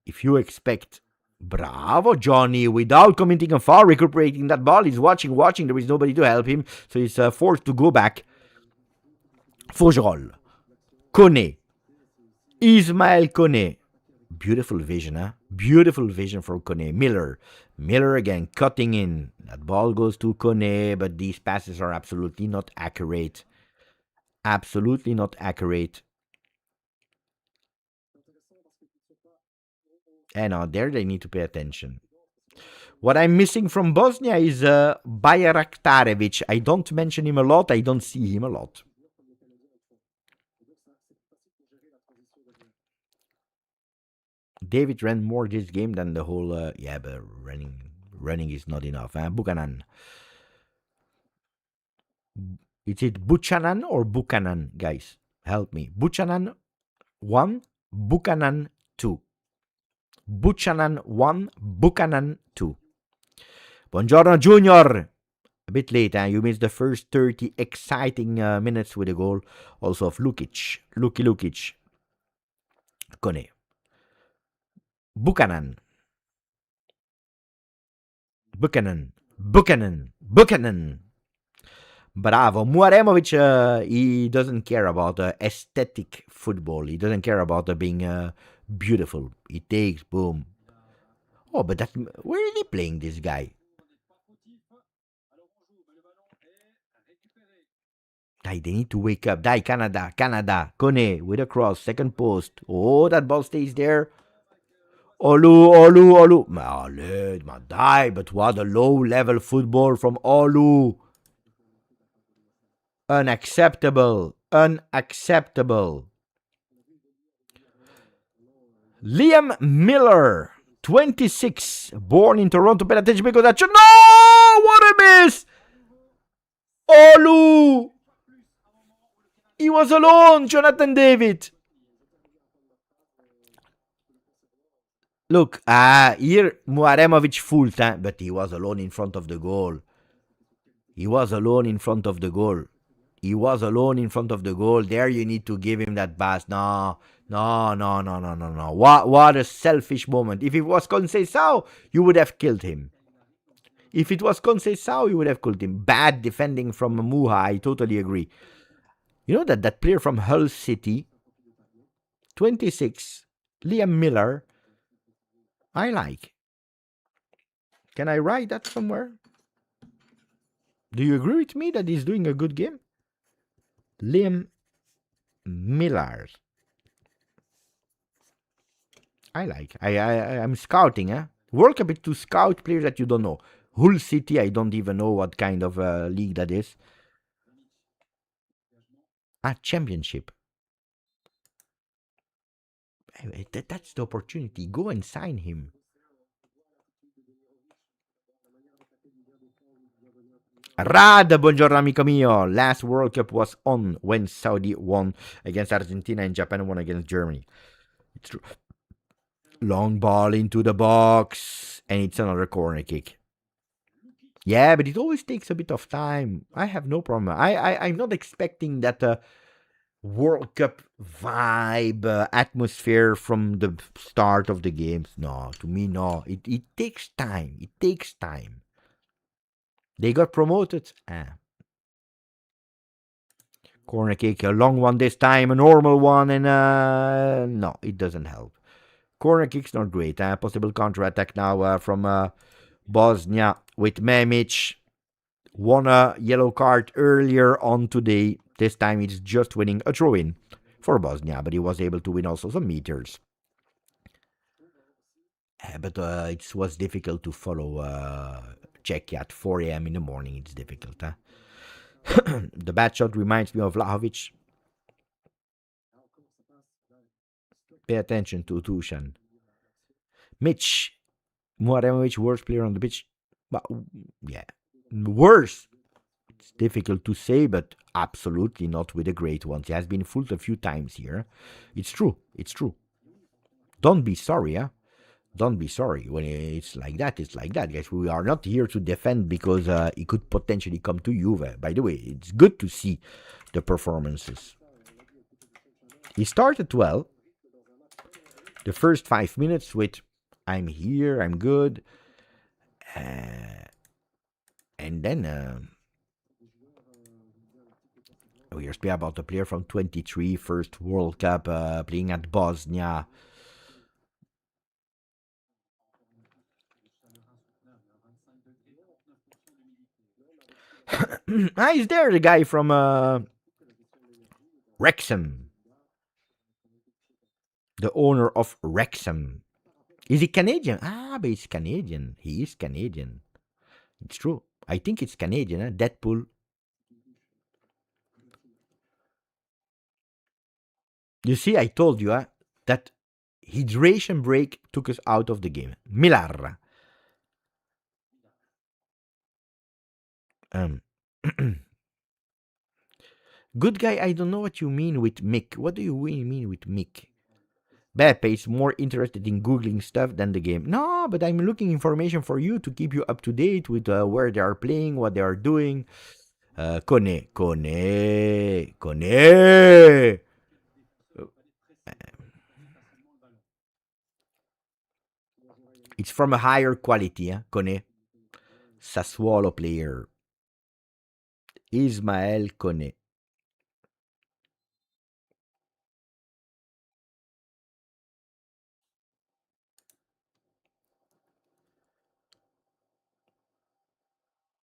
If you expect... Bravo, Johnny, without committing a foul, recuperating that ball. He's watching. There is nobody to help him, so he's forced to go back. Faugerolles. Kone. Ismail Kone. Beautiful vision, huh? Beautiful vision for Kone. Miller again, cutting in. That ball goes to Kone, but these passes are absolutely not accurate. Absolutely not accurate. And there they need to pay attention. What I'm missing from Bosnia is Bayraktarevic. I don't mention him a lot. I don't see him a lot. David ran more this game than the whole. Yeah, but running is not enough. Buchanan. Is it Buchanan or Buchanan, guys? Help me. Buchanan 1, Buchanan 2. Buchanan 1, Buchanan 2. Buongiorno, Junior. A bit late, you missed the first 30 exciting minutes with a goal also of Lukic. Lukic. Kone. Buchanan. Bravo. Muaremovic, he doesn't care about aesthetic football. He doesn't care about being beautiful. He takes, boom. Oh, but that, where is he playing, this guy? They need to wake up. Canada. Kone with a cross, second post. Oh, that ball stays there. Olu. But what a low-level football from Olu. Unacceptable. Liam Miller, 26, born in Toronto. Pay attention because that. No! What a miss! Olu! He was alone, Jonathan David. Look, here Muaremovic fooled, but he was alone in front of the goal. There you need to give him that pass. No. What a selfish moment. If it was Conceição, you would have killed him. Bad defending from Muha, I totally agree. You know that player from Hull City, 26, Liam Miller, I like. Can I write that somewhere? Do you agree with me that he's doing a good game? Liam Miller. I like. I'm scouting, Work a bit to scout players that you don't know. Hull City, I don't even know what kind of league that is. Championship. That's the opportunity. Go and sign him. Rad, buongiorno amico mio. Last World Cup was on when Saudi won against Argentina and Japan won against Germany. It's true. Long ball into the box, and it's another corner kick. Yeah, but it always takes a bit of time. I have no problem. I'm not expecting that World Cup vibe, atmosphere from the start of the games. No, to me, no. It takes time. They got promoted. Corner kick, a long one this time, a normal one, and no, it doesn't help. Corner kick's not great. Possible counter-attack now from Bosnia with Memic. Won a yellow card earlier on today. This time it's just winning a throw-in for Bosnia, but he was able to win also some meters. But it was difficult to follow Czechia at 4 a.m. in the morning. It's difficult, The bad shot reminds me of Vlahovic. Pay attention to Tushan. Mitch Muaremovic, worst player on the pitch. But yeah, worse. It's difficult to say, but absolutely not with the great ones. He has been fooled a few times here. It's true. Don't be sorry, Don't be sorry. When it's like that, guys. We are not here to defend because it could potentially come to Juve. By the way, it's good to see the performances. He started well. The first 5 minutes with I'm here, I'm good. And then we are speaking about the player from 23, first World Cup, playing at Bosnia. He's there, the guy from Wrexham. The owner of Wrexham. Is he Canadian? Ah, but he's Canadian. He is Canadian. It's true. I think it's Canadian. Deadpool. You see, I told you that hydration break took us out of the game. Millar. Um, Good guy, I don't know what you mean with Mick. What do you really mean with Mick? Beppe is more interested in Googling stuff than the game. No, but I'm looking information for you to keep you up to date with where they are playing, what they are doing. Kone. It's from a higher quality, Kone. Sassuolo player. Ismael Kone.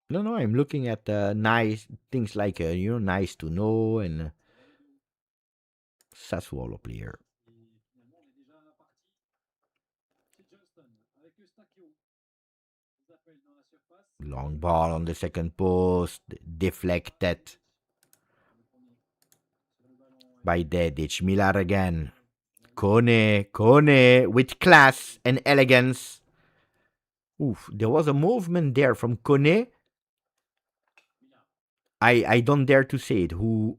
No, I'm looking at nice things like, nice to know and Sassuolo player. Long ball on the second post, deflected by Dedic. Millar again. Kone with class and elegance. Oof, there was a movement there from Kone. I don't dare to say it. Who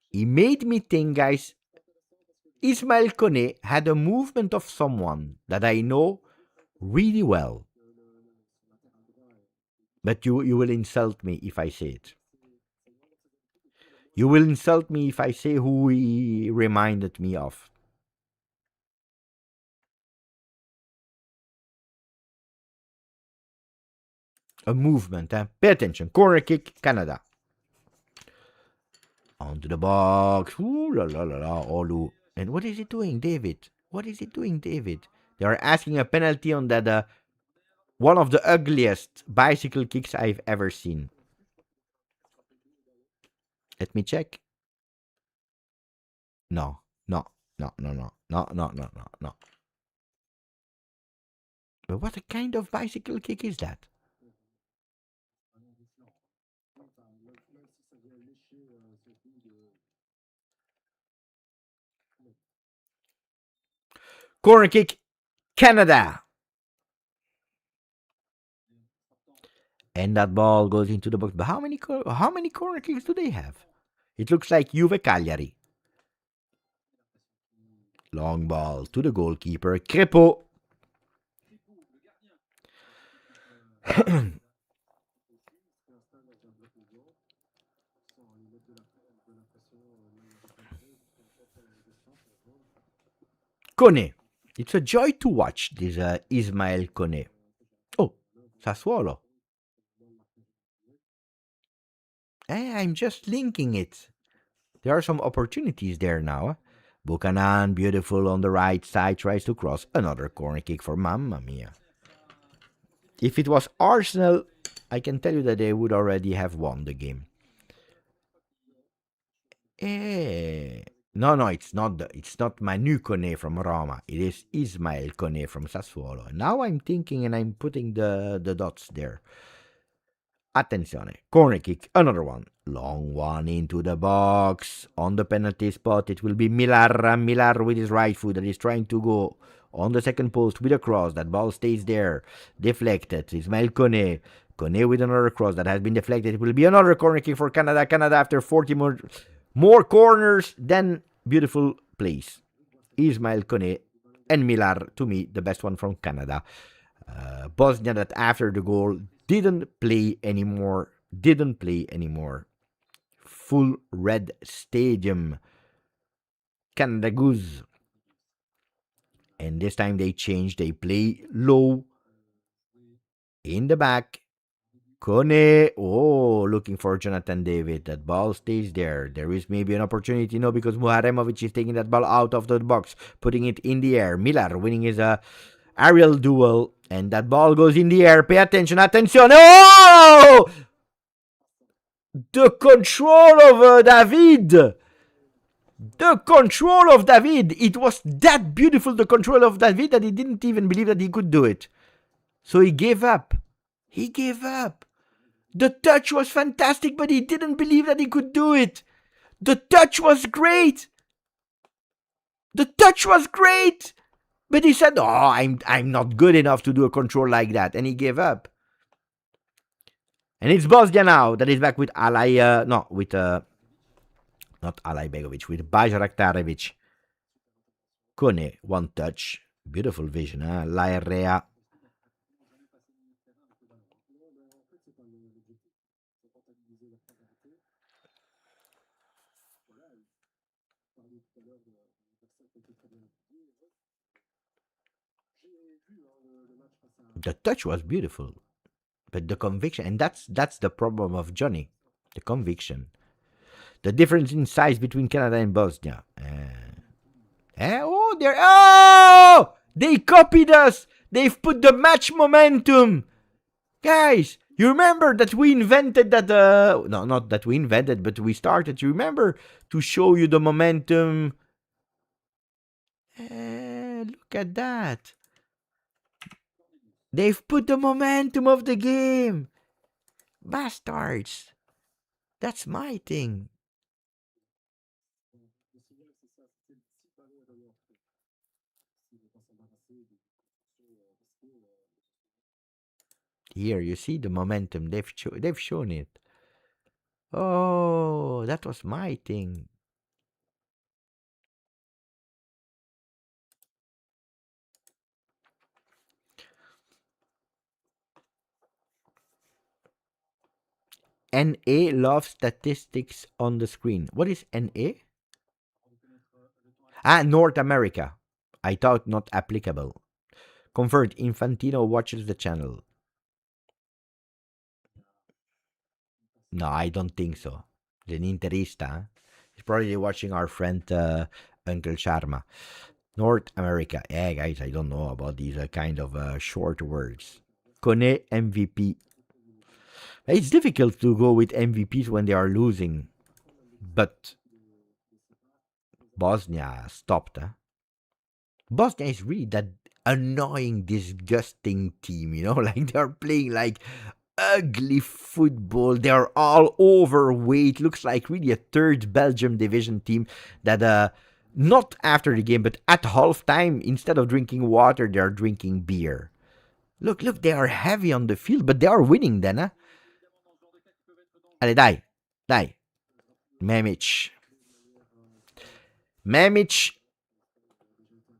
he made me think, guys. Ismail Kone had a movement of someone that I know really well. But you will insult me if I say it. You will insult me if I say who he reminded me of. A movement, Pay attention. Corner kick, Canada. Onto the box. Ooh la la la la. Olu. And what is he doing, David? What is he doing, David? They are asking a penalty on that one of the ugliest bicycle kicks I've ever seen. Let me check. No. But what kind of bicycle kick is that? Corner kick, Canada. And that ball goes into the box. But how many corner kicks do they have? It looks like Juve Cagliari. Long ball to the goalkeeper, Crepo. Kone. It's a joy to watch this Ismael Kone. Oh, Sassuolo. I'm just linking it. There are some opportunities there now. Buchanan, beautiful on the right side, tries to cross. Another corner kick for Mamma Mia. If it was Arsenal, I can tell you that they would already have won the game. No, it's not Manu Kone from Roma. It is Ismael Kone from Sassuolo. Now I'm thinking and I'm putting the dots there. Attenzione. Corner kick. Another one. Long one into the box. On the penalty spot, it will be Millar. Millar with his right foot that is trying to go on the second post with a cross. That ball stays there. Deflected. Ismael Kone. Kone with another cross that has been deflected. It will be another corner kick for Canada. Canada after 40 more corners than beautiful plays. Ismael Kone and Millar, to me, the best one from Canada. Bosnia that after the goal didn't play anymore. Full red stadium. Canada goose. And this time they changed. They play low. In the back. Kone. Oh, looking for Jonathan David. That ball stays there. There is maybe an opportunity, no, because Muharemovic is taking that ball out of the box, putting it in the air. Millar winning his aerial duel. And that ball goes in the air. Pay attention. Oh! The control of David! The control of David! It was that beautiful, the control of David, that he didn't even believe that he could do it. So he gave up. He gave up. The touch was fantastic, but he didn't believe that he could do it. The touch was great. The touch was great. But he said, "Oh, I'm not good enough to do a control like that," and he gave up. And it's Bosnia now that is back with not Alay Begovic, with Bajraktarevic. Kone, one touch. Beautiful vision, huh? Laerrea. The touch was beautiful, but the conviction, and that's the problem of Johnny, the conviction, the difference in size between Canada and Bosnia. They copied us. They've put the match momentum, guys. You remember that we invented that? No, not that we invented, but we started. You remember to show you the momentum. Look at that. They've put the momentum of the game. Bastards. That's my thing. Here, you see the momentum. They've shown it. Oh, that was my thing. NA love statistics on the screen. What is NA? North America. I thought not applicable. Confirmed, Infantino watches the channel. No, I don't think so. The Interista. He's probably watching our friend Uncle Sharma. North America. Yeah, guys, I don't know about these kind of short words. Kone MVP. It's difficult to go with MVPs when they are losing, but Bosnia stopped. Bosnia is really that annoying, disgusting team, like they're playing like ugly football. They're all overweight. Looks like really a third Belgium division team that not after the game, but at halftime, instead of drinking water, they're drinking beer. Look, they are heavy on the field, but they are winning then, huh? Allez, die. Memic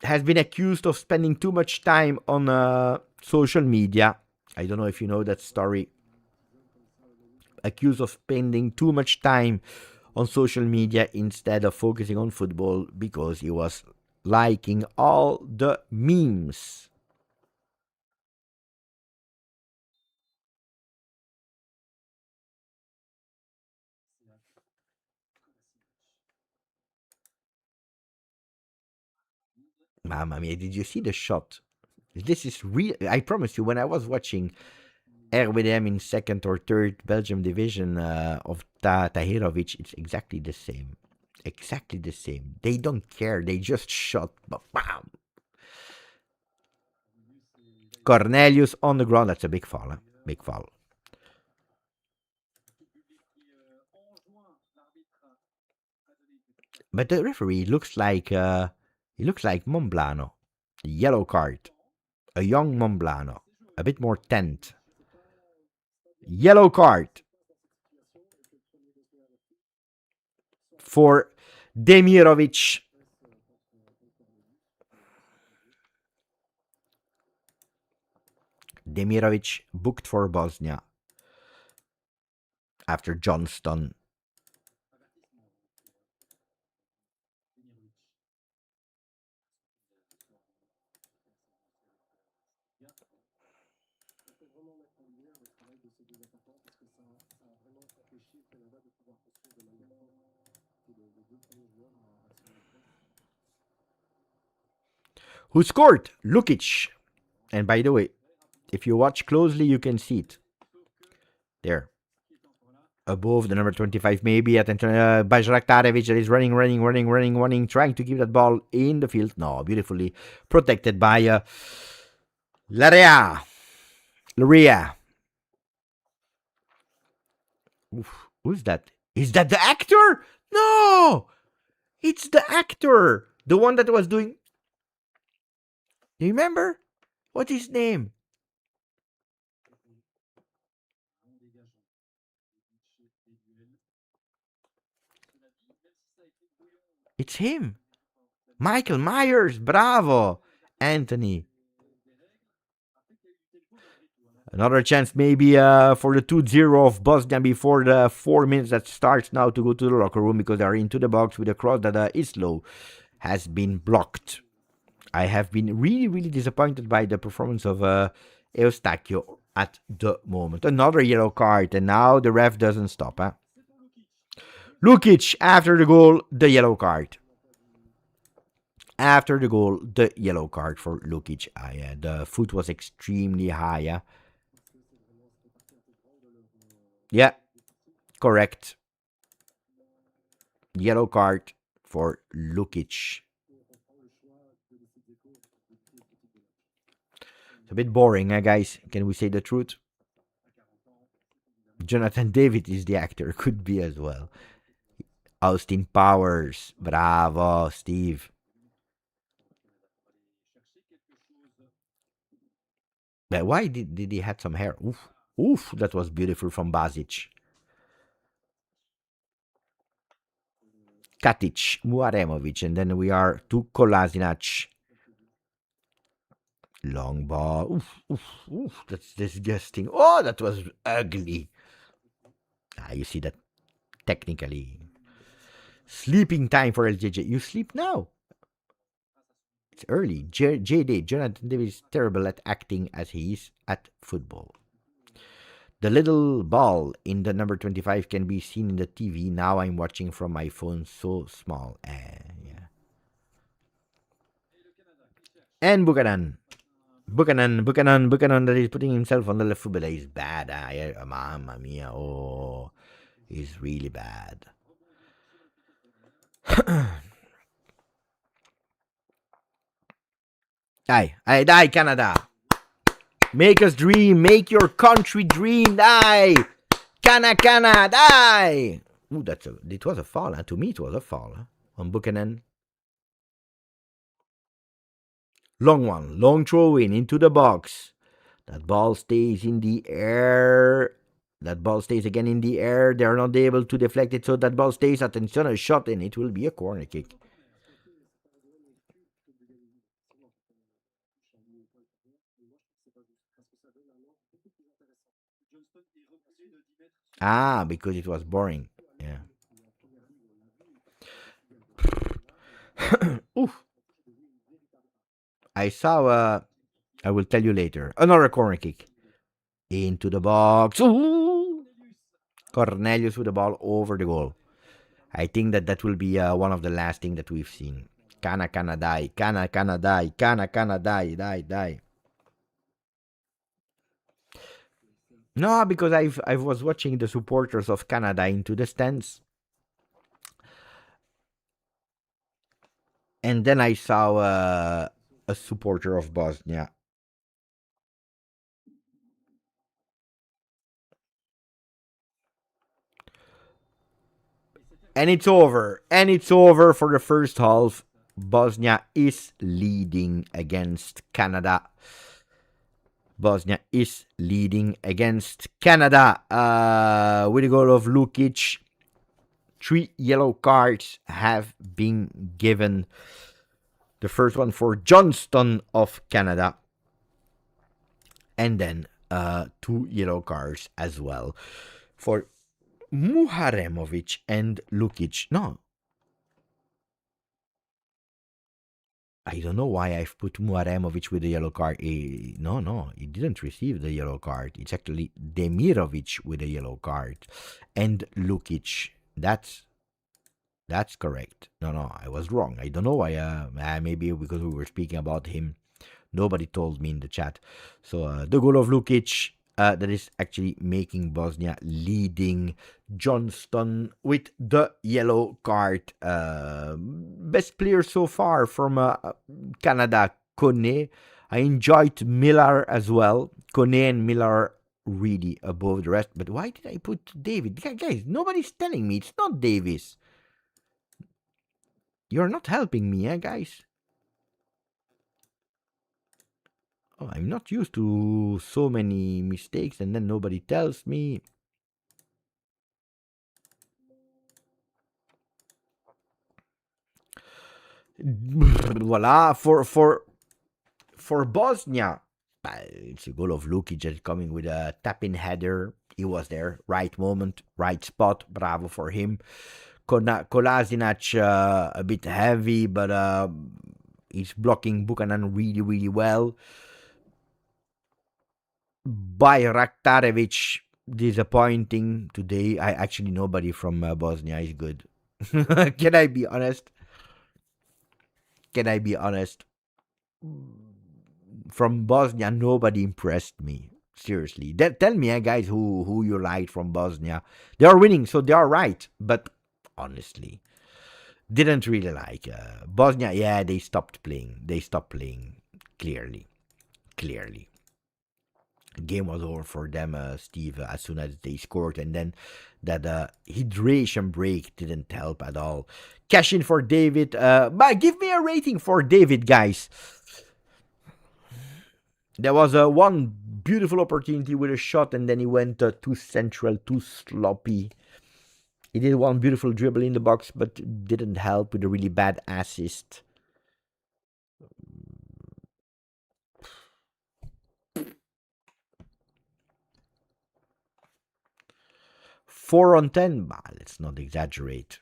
has been accused of spending too much time on social media. I don't know if you know that story. Accused of spending too much time on social media instead of focusing on football because he was liking all the memes. Mamma mia, did you see the shot? This is real. I promise you, when I was watching RWDM in second or third Belgium division of Tahirovic, it's exactly the same. Exactly the same. They don't care. They just shot. Bam! Cornelius on the ground. That's a big foul. Huh? Big foul. But the referee looks like Monblano. Yellow card. A young Monblano. A bit more tent. Yellow card for Demirovic. Demirovic booked for Bosnia after Johnston. Who scored? Lukic. And by the way, if you watch closely, you can see it. There. above the number 25, maybe. Attention, Bajraktarevic that is running, trying to keep that ball in the field. No, beautifully protected by Larea. Larea. Who's that? Is that the actor? No! It's the actor! The one that was doing. Do you remember? What's his name? It's him. Michael Myers. Bravo. Anthony. Another chance maybe for the 2-0 of Bosnia before the 4 minutes that starts now to go to the locker room because they are into the box with a cross that Islo has been blocked. I have been really disappointed by the performance of Eustachio at the moment. Another yellow card, and now the ref doesn't stop. Huh? Lukic, after the goal, the yellow card. After the goal, the yellow card for Lukic. The foot was extremely high. Yeah, correct. Yellow card for Lukic. It's a bit boring, guys. Can we say the truth? Jonathan David is the actor. Could be as well. Austin Powers. Bravo, Steve. But why did he have some hair? Oof, that was beautiful from Basic. Katic, Muaremovic, and then we are to Kolasinac. Long ball. Oof, that's disgusting. Oh, that was ugly. You see that technically. Sleeping time for LJJ. You sleep now. It's early. JD, Jonathan David is terrible at acting as he is at football. The little ball in the number 25 can be seen in the TV. Now I'm watching from my phone, so small. Yeah. And Buchanan, that is putting himself on the left foot, but he's bad. Mamma mia. Oh, he's really bad. Die, Canada. Make us dream. Make your country dream. Die. Cana, die. Ooh, it was a foul. To me, it was a foul on Buchanan. Long one. Long throw in into the box. That ball stays in the air. That ball stays again in the air. They're not able to deflect it, so that ball stays. Attention, a shot, and it will be a corner kick. Because it was boring. Yeah. Oof. I saw, I will tell you later, another corner kick. Into the box. Ooh! Cornelius with the ball over the goal. I think that will be one of the last things that we've seen. Cana die. Cana die. Die. No, because I was watching the supporters of Canada into the stands. And then I saw a supporter of Bosnia. And it's over. For the first half. Bosnia is leading against Canada. Bosnia is leading against Canada with a goal of Lukic. 3 yellow cards have been given. The first one for Johnston of Canada. And then 2 yellow cards as well for Muharemovic and Lukic. No. I don't know why I've put Muharemovic with the yellow card. No, he didn't receive the yellow card. It's actually Demirovic with the yellow card. And Lukic. That's correct. No, I was wrong. I don't know why. Maybe because we were speaking about him. Nobody told me in the chat. So the goal of Lukic that is actually making Bosnia leading Johnston with the yellow card. Best player so far from Canada, Kone. I enjoyed Miller as well. Kone and Miller really above the rest. But why did I put David? Guys, nobody's telling me. It's not Davis. You're not helping me, guys? Oh, I'm not used to so many mistakes and then nobody tells me. Voila, for Bosnia. It's a goal of Lukic just coming with a tap-in header. He was there, right moment, right spot. Bravo for him. Kolasinac a bit heavy, but he's blocking Buchanan really, really well. Bayraktarevic, disappointing today. Nobody from Bosnia is good. Can I be honest? From Bosnia, nobody impressed me. Seriously. Tell me, guys, who you like from Bosnia. They are winning, so they are right. But honestly, didn't really like Bosnia. Yeah, they stopped playing. Clearly. Game was over for them, Steve, as soon as they scored, and then that hydration break didn't help at all. Cash in for David. But give me a rating for David, guys. There was one beautiful opportunity with a shot, and then he went too central, too sloppy. He did one beautiful dribble in the box, but didn't help with a really bad assist. Four on 10, but let's not exaggerate.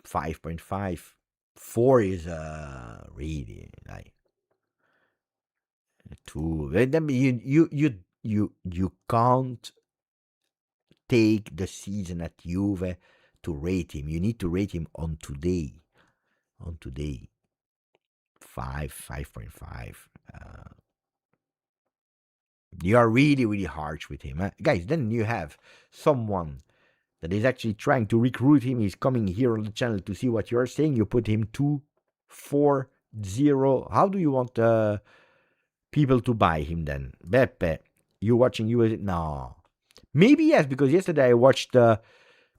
5.5. 4 is really like too. You can't take the season at Juve to rate him. You need to rate him on today. 5.5. You are really, really harsh with him. Guys, then you have someone that is actually trying to recruit him. He's coming here on the channel to see what you're saying. You put him 2-4-0. How do you want people to buy him then? Beppe, you watching US? No. Maybe yes, because yesterday I watched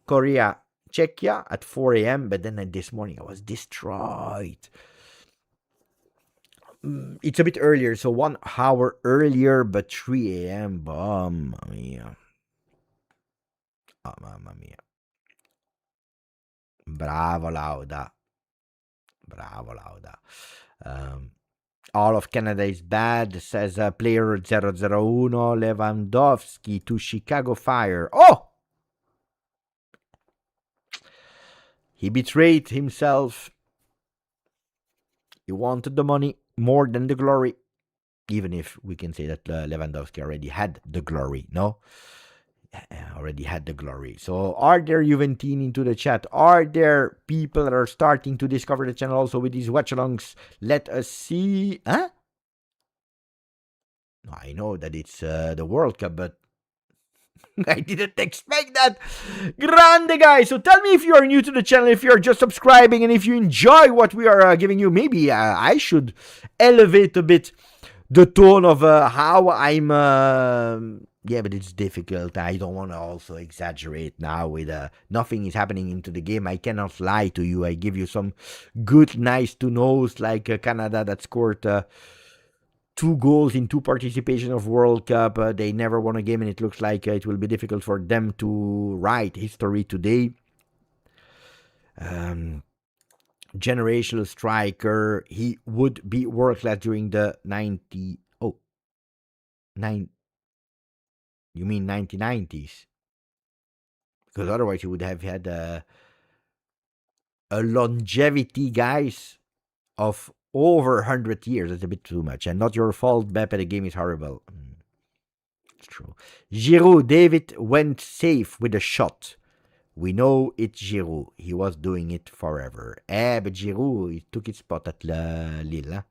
Korea, Czechia at 4 a.m., but then this morning I was destroyed. It's a bit earlier, so 1 hour earlier, but 3 a.m. Mamma mia. Oh, mamma mia. Bravo, Lauda. All of Canada is bad, says player 001 Lewandowski to Chicago Fire. Oh! He betrayed himself. He wanted the money more than the glory. Even if we can say that Lewandowski already had the glory, no? Already had the glory. So are there Juventini into the chat? Are there people that are starting to discover the channel also with these watch-alongs? Let us see. Huh? I know that it's the World Cup, but I didn't expect that. Grande, guys. So tell me if you are new to the channel, if you're just subscribing, and if you enjoy what we are giving you. Maybe I should elevate a bit the tone of how I'm... yeah, but it's difficult. I don't want to also exaggerate now with nothing is happening into the game. I cannot lie to you. I give you some good, nice to knows, like Canada that scored 2 goals in 2 participations of World Cup. They never won a game, and it looks like it will be difficult for them to write history today. Generational striker. He would be world class during the 1990s? Because otherwise he would have had a longevity, guys, of over 100 years. That's a bit too much. And not your fault, Beppe. The game is horrible. It's true. Giroud, David went safe with a shot. We know it's Giroud. He was doing it forever. But Giroud, he took his spot at Lille.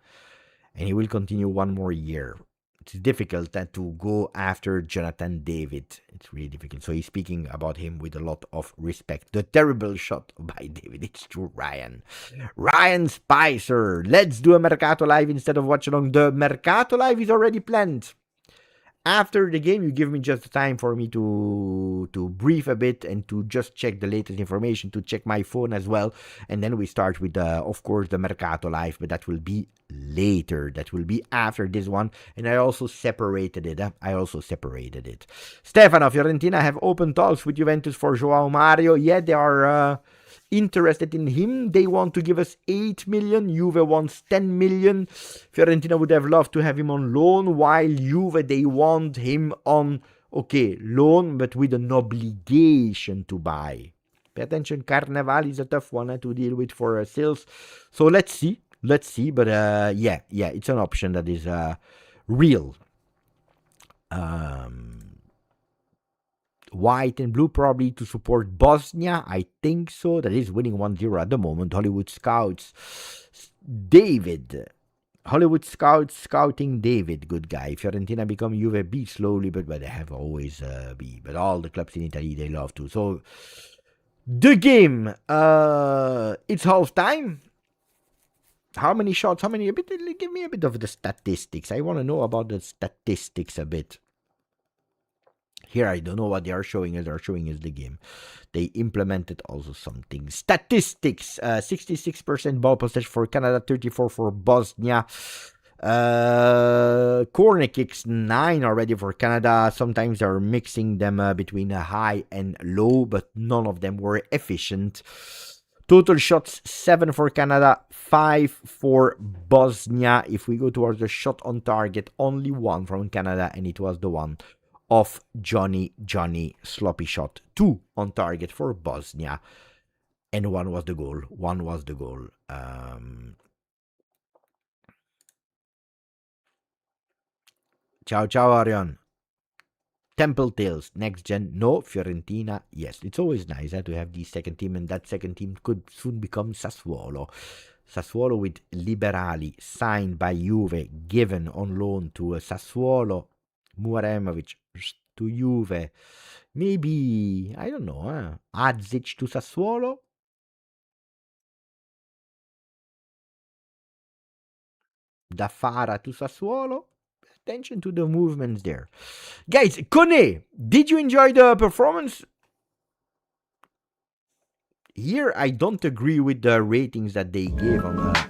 and he will continue one more year. It's difficult to go after Jonathan David. It's really difficult. So he's speaking about him with a lot of respect. The terrible shot by David. It's true, Ryan. Ryan Spicer. Let's do a Mercato Live instead of watch along. The Mercato Live is already planned. After the game, you give me just the time for me to brief a bit and to just check the latest information, to check my phone as well. And then we start with, of course, the Mercato Live, but that will be later. That will be after this one. And I also separated it. Stefano, Fiorentina have open talks with Juventus for Joao Mario. Yeah, they are interested in him. They want to give us 8 million. Juve wants 10 million. Fiorentina would have loved to have him on loan, while Juve, they want him on, loan, but with an obligation to buy. Pay attention, Carnaval is a tough one to deal with for sales. So let's see. But yeah, it's an option that is real. White and blue probably to support Bosnia. I think so. That is winning 1-0 at the moment. Hollywood Scouts. David. Hollywood Scouts scouting David. Good guy. Fiorentina become Juve B slowly, but they have always B. But all the clubs in Italy, they love to. So the game. It's half time. How many shots? Give me a bit of the statistics. I want to know about the statistics a bit. Here, I don't know what they are showing us. They are showing us the game. They implemented also something. Statistics. 66% ball possession for Canada, 34% for Bosnia. Corner kicks, 9 already for Canada. Sometimes they're mixing them between high and low, but none of them were efficient. Total shots, 7 for Canada, 5 for Bosnia. If we go towards the shot on target, only 1 from Canada, and it was the one of Johnny sloppy shot. 2 on target for Bosnia, and 1 was the goal. Ciao, Arion. Temple Tales, next gen, no. Fiorentina, yes. It's always nice to have the second team, and that second team could soon become Sassuolo. Sassuolo with Liberali, signed by Juve, given on loan to Sassuolo. Muaremovic to Juve. Maybe, I don't know, Adzic to Sassuolo. Dafara to Sassuolo. Attention to the movements there. Guys, Kone, did you enjoy the performance? Here, I don't agree with the ratings that they gave on the...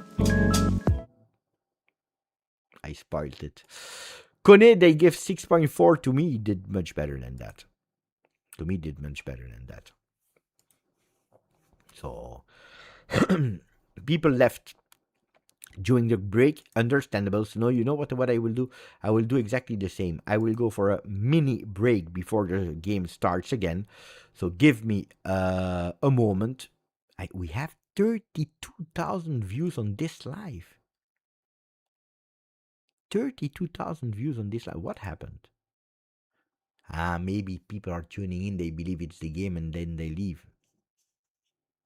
I spoiled it. Kone, they give 6.4. To me, did much better than that. So, people left during the break, understandable. So no, you know what I will do? I will do exactly the same. I will go for a mini break before the game starts again. So give me a moment. We have 32,000 views on this live. 32,000 views on this live. What happened? Maybe people are tuning in. They believe it's the game and then they leave.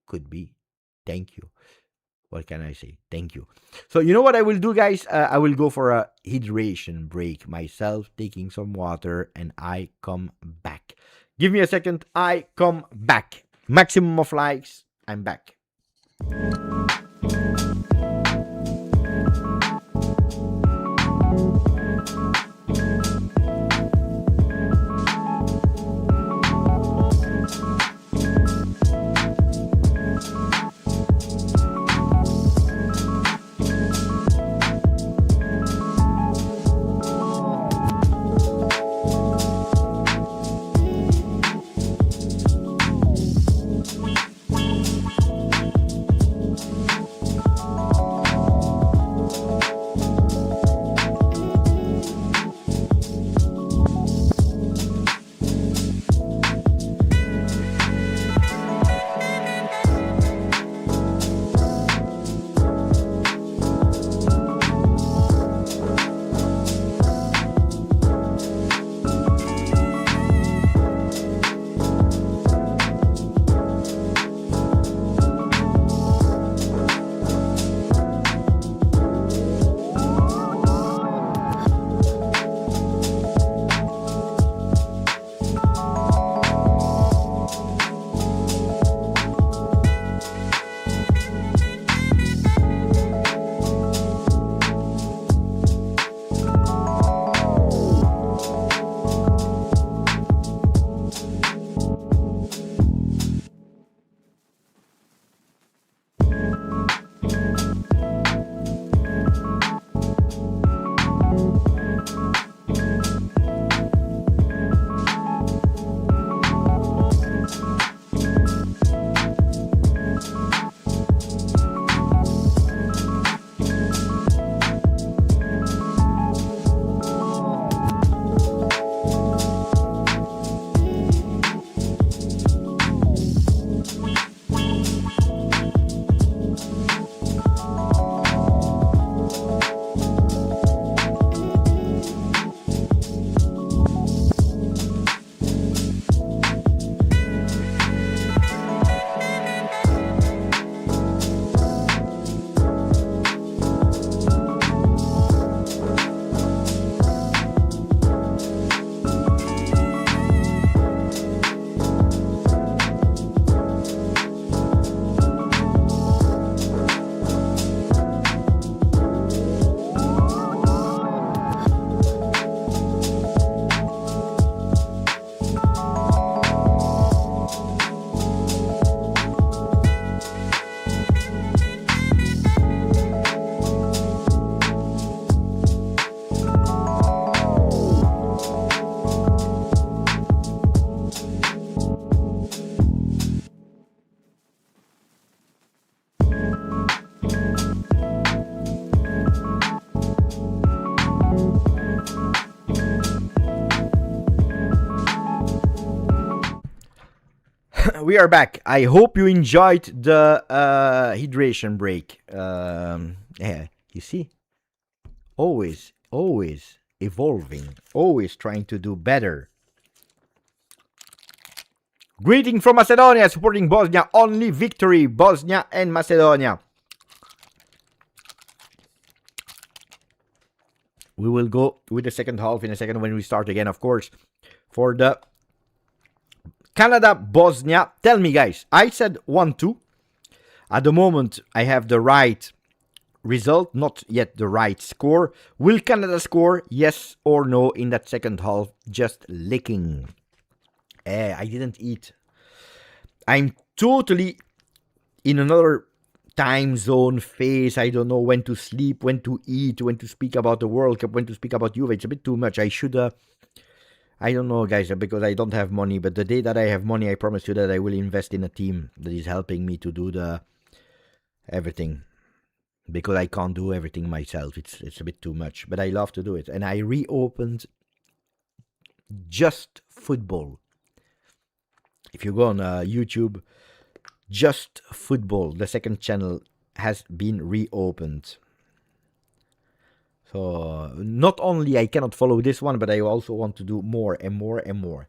Could be. Thank you. What can I say? Thank you. So you know what I will do, guys? I will go for a hydration break myself, taking some water, and I come back. Give me a second. I come back. Maximum of likes. I'm back. we are back. I hope you enjoyed the hydration break. Yeah, you see, always evolving, always trying to do better. Greeting from Macedonia, supporting Bosnia. Only victory, Bosnia and Macedonia. We will go with the second half in a second when we start again, of course. For the Canada, Bosnia. Tell me, guys, I said 1-2. At the moment, I have the right result, not yet the right score. Will Canada score, yes or no, in that second half? Just licking. I didn't eat. I'm totally in another time zone phase. I don't know when to sleep, when to eat, when to speak about the World Cup, when to speak about Juve. It's a bit too much. I should... I don't know, guys, because I don't have money. But the day that I have money, I promise you that I will invest in a team that is helping me to do everything. Because I can't do everything myself. It's a bit too much. But I love to do it. And I reopened Just Football. If you go on YouTube, Just Football, the second channel, has been reopened. So, not only I cannot follow this one, but I also want to do more and more and more.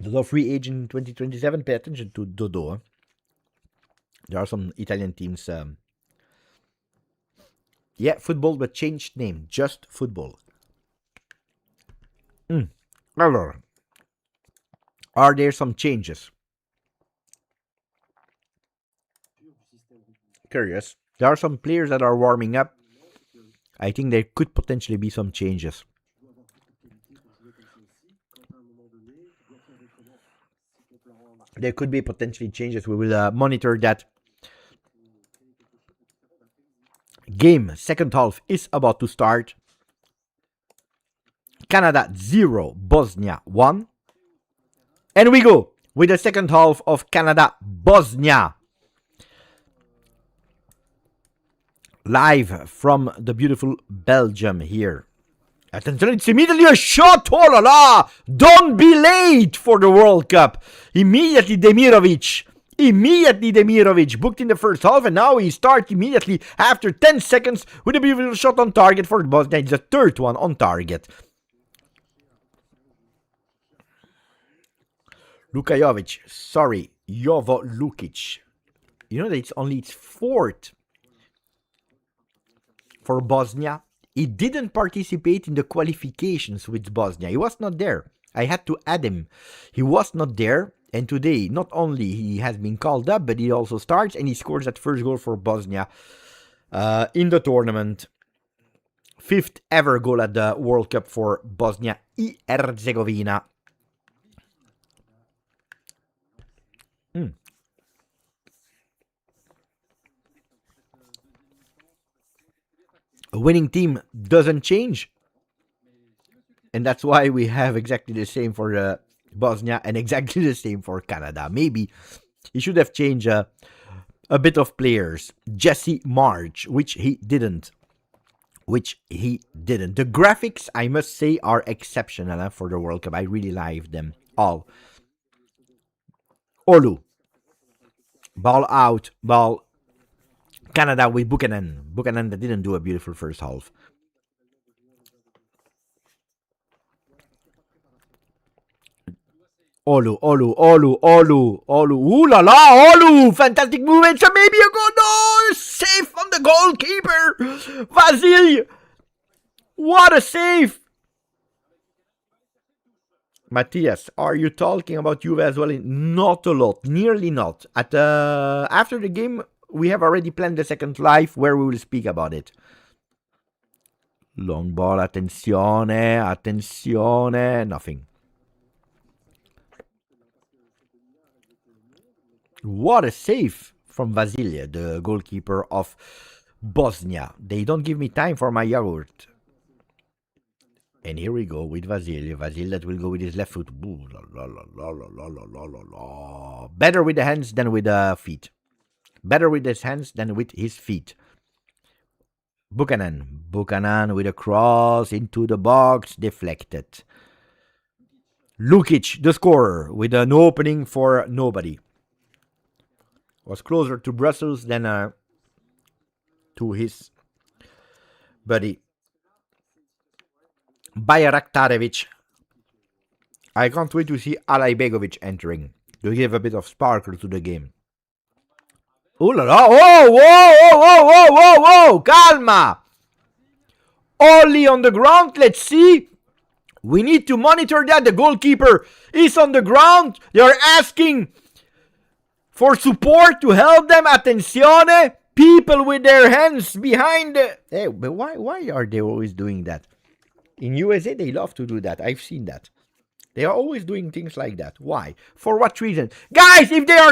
Dodo free agent in 2027. Pay attention to Dodo. There are some Italian teams. Yeah, football, but changed name. Just Football. Are there some changes? Curious. There are some players that are warming up. I think there could potentially be some changes. There could be potentially changes. We will monitor that. Game, second half is about to start. Canada 0, Bosnia 1. And we go with the second half of Canada-Bosnia. Live from the beautiful Belgium here. Attention, it's immediately a shot! Oh la la! Don't be late for the World Cup! Immediately Demirovic booked in the first half, and now he starts immediately after 10 seconds with a beautiful shot on target for Bosnia. It's the third one on target. Lukajovic, sorry, Jovo Lukic. You know that it's only its fourth for Bosnia. He didn't participate in the qualifications with Bosnia. He was not there. I had to add him. He was not there. And today, not only he has been called up, but he also starts and he scores that first goal for Bosnia in the tournament. 5th ever goal at the World Cup for Bosnia and Herzegovina. A winning team doesn't change. And that's why we have exactly the same for Bosnia and exactly the same for Canada. Maybe he should have changed a bit of players. Jesse March, which he didn't. The graphics, I must say, are exceptional for the World Cup. I really like them all. Olu. Ball out. Ball. Canada with Buchanan. Buchanan that didn't do a beautiful first half. Olu. Ooh la la, Olu! Fantastic movement, so maybe a goal. No! Safe on the goalkeeper! Vasil! What a save! Matthias, are you talking about Juve as well? Not a lot, nearly not. After the game, we have already planned the second live where we will speak about it. Long ball, attenzione, nothing. What a save from Vasilia, the goalkeeper of Bosnia. They don't give me time for my yogurt. And here we go with Vasil. Vasil that will go with his left foot. Ooh, la, la. Better with the hands than with the feet. Better with his hands than with his feet. Buchanan with a cross into the box. Deflected. Lukic, the scorer, with an opening for nobody. Was closer to Brussels than to his buddy Bayraktarevic. I can't wait to see Alajbegovic entering to give a bit of sparkle to the game. Ooh la la! Whoa, whoa, whoa, whoa, whoa, whoa, whoa! Calma! Only on the ground, let's see. We need to monitor that. The goalkeeper is on the ground. They are asking for support to help them. Attenzione! People with their hands behind the... Hey, but why are they always doing that? In USA, they love to do that. I've seen that. They are always doing things like that. Why? For what reason? Guys, if there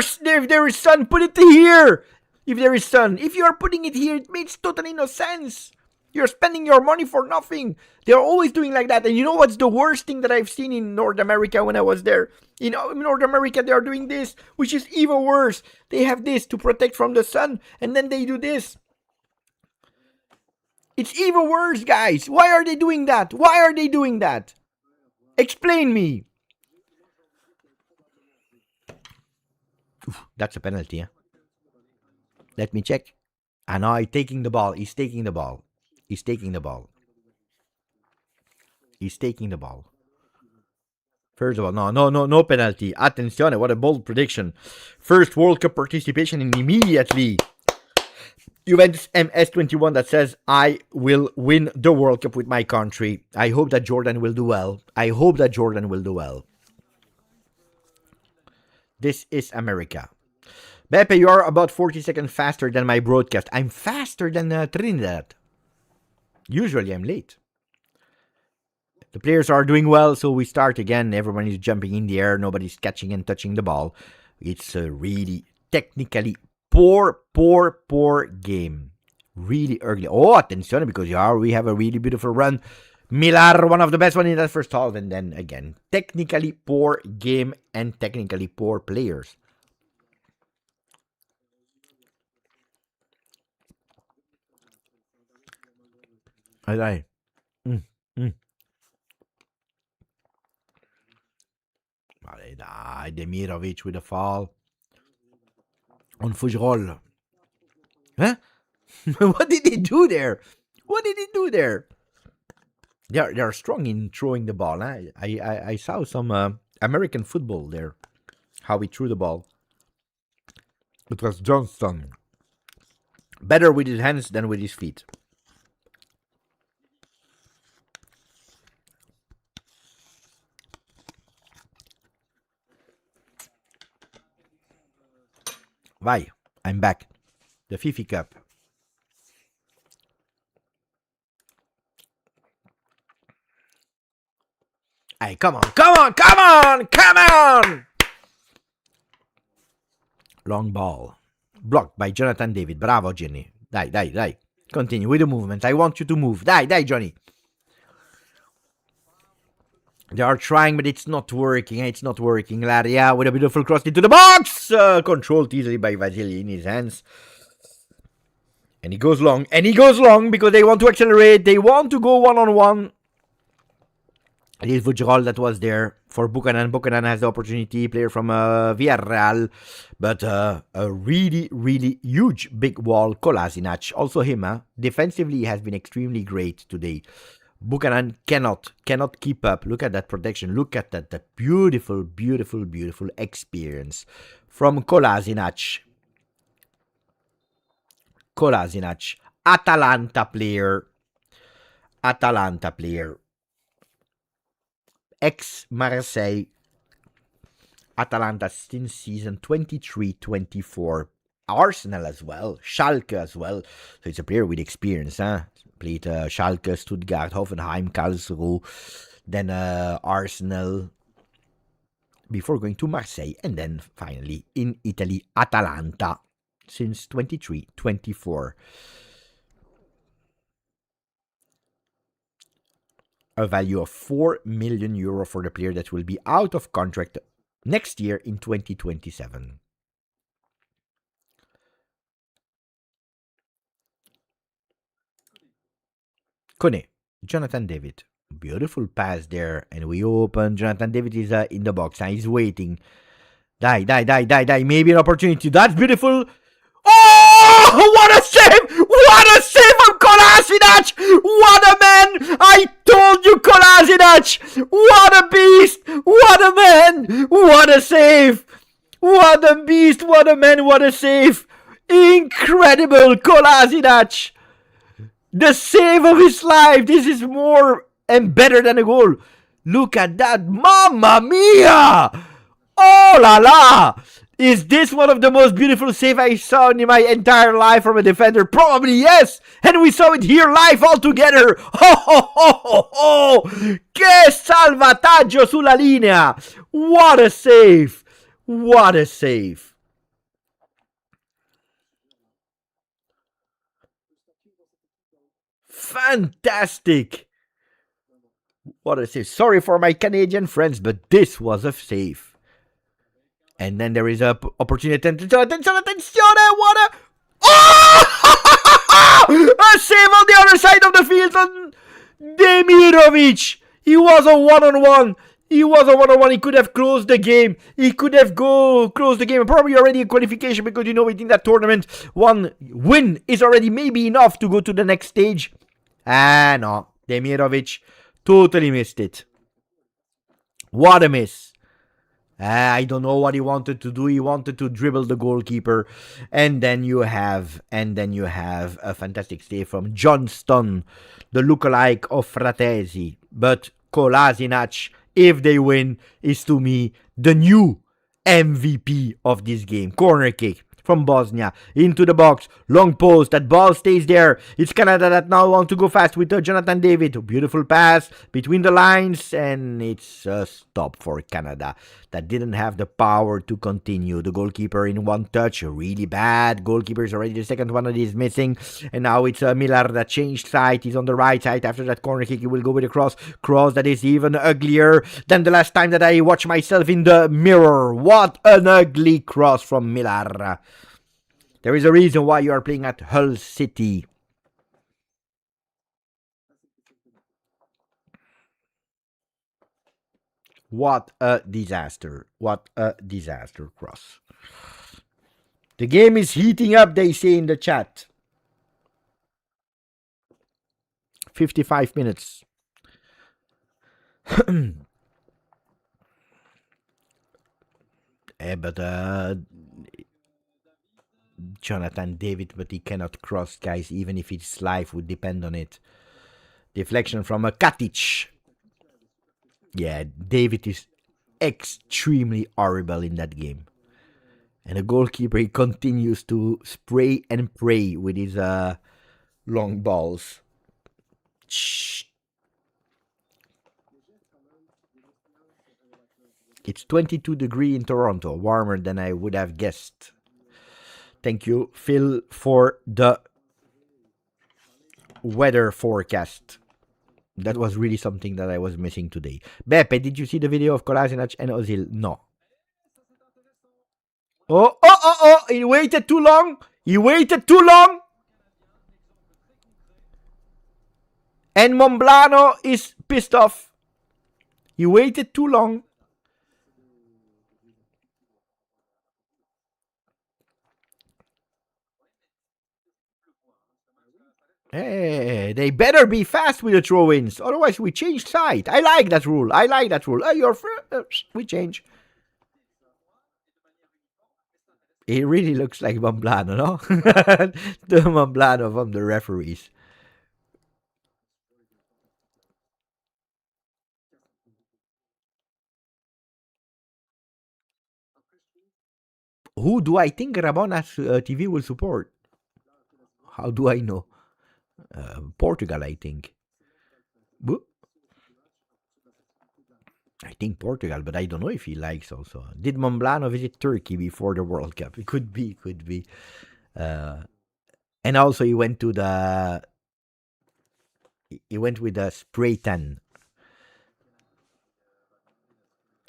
is sun, put it here. If there is sun, if you are putting it here, it makes totally no sense. You're spending your money for nothing. They're always doing like that. And you know what's the worst thing that I've seen in North America when I was there? In North America, they are doing this, which is even worse. They have this to protect from the sun, and then they do this. It's even worse, guys. Why are they doing that? Why are they doing that? Explain me. Oof, that's a penalty, huh? Let me check. Ah, no, he's taking the ball. He's taking the ball. He's taking the ball. He's taking the ball. First of all, no penalty. Attenzione, what a bold prediction. First World Cup participation and immediately Juventus MS21 that says, I will win the World Cup with my country. I hope that Jordan will do well. I hope that Jordan will do well. This is America. Beppe, you are about 40 seconds faster than my broadcast. I'm faster than Trinidad. Usually I'm late. The players are doing well, so we start again. Everyone is jumping in the air. Nobody's catching and touching the ball. It's a really technically poor game. Really early. Oh, attention, because we have a really beautiful run. Millar, one of the best ones in that first half. And then again, technically poor game and technically poor players. Dai. Vale, dai, Demirovic with a foul. On Fujrol. Huh? What did he do there? What did he do there? They are strong in throwing the ball. Huh? I saw some American football there. How he threw the ball. It was Johnston. Better with his hands than with his feet. Vai, I'm back. The Fifa Cup. Hey, come on! Long ball. Blocked by Jonathan David. Bravo, Jenny. Dai. Continue with the movement. I want you to move. Dai, Johnny. They are trying, but it's not working. Laria with a beautiful cross into the box. Controlled easily by Vasily in his hands. And he goes long. Because they want to accelerate. They want to go one-on-one. It is Vujral that was there for Buchanan. Buchanan has the opportunity, player from Villarreal. But a really, really huge big wall, Kolasinac. Also him, defensively has been extremely great today. Buchanan cannot keep up. Look at that protection. Look at that beautiful experience from Kolasinac. Atalanta player. Ex-Marseille. Atalanta since season 23-24. Arsenal as well. Schalke as well. So it's a player with experience, Played Schalke, Stuttgart, Hoffenheim, Karlsruhe, then Arsenal, before going to Marseille, and then finally in Italy, Atalanta, since 23-24. A value of €4 million for the player that will be out of contract next year in 2027. Kone, Jonathan David, Beautiful pass there. And we open. Jonathan David is in the box. Now he's waiting. Die, die, die, die, die. Maybe an opportunity. That's beautiful. Oh, what a save! What a save from Kolasinac! What a man! I told you, Kolasinac! What a beast! What a man! What a save! What a beast! What a man! What a save! Incredible, Kolasinac! The save of his life! This is more and better than a goal. Look at that! Mamma mia! Oh la la! Is this one of the most beautiful saves I saw in my entire life from a defender? Probably yes! And we saw it here live all together! Oh ho ho ho ho! Che salvataggio sulla linea! What a save! What a save! Fantastic! What a save. Sorry for my Canadian friends, but this was a save. And then there is a opportunity. Attenzione! What a... Oh! A save on the other side of the field on Demirovic. He was a one-on-one. He could have closed the game. He could have closed the game. Probably already a qualification because within that tournament, one win is already maybe enough to go to the next stage. Ah, no. Demirovic totally missed it. What a miss. I don't know what he wanted to do. He wanted to dribble the goalkeeper. And then you have a fantastic save from Johnston, the lookalike of Fratesi. But Kolasinac, if they win, is to me the new MVP of this game. Corner kick from Bosnia into the box, long post, that ball stays there. It's Canada that now want to go fast with Jonathan David. Beautiful pass between the lines, and it's a stop for Canada that didn't have the power to continue. The goalkeeper in one touch, really bad. Goalkeeper is already the second one that is missing, and now it's Miller that changed side. He's on the right side. After that corner kick, he will go with a cross that is even uglier than the last time that I watched myself in the mirror. What an ugly cross from Miller. There is a reason why you are playing at Hull City. What a disaster. What a disaster cross. The game is heating up, they say in the chat. 55 minutes. But Jonathan David, but he cannot cross, guys, even if his life would depend on it. Deflection from a Katic. Yeah, David is extremely horrible in that game. And the goalkeeper, he continues to spray and pray with his long balls. Shh. It's 22 degrees in Toronto, warmer than I would have guessed. Thank you, Phil, for the weather forecast. That was really something that I was missing today. Beppe, did you see the video of Kolasinac and Ozil? No. Oh, he waited too long. And Momblano is pissed off. He waited too long. Hey, they better be fast with the throw-ins, otherwise we change side. I like that rule. We change. It really looks like Momblano, no? The Momblano from the referees. Who do I think Ramona's TV will support? How do I know? Portugal, I think. I think Portugal, but I don't know if he likes also. Did Momblano visit Turkey before the World Cup? It could be. And also he went with the spray tan.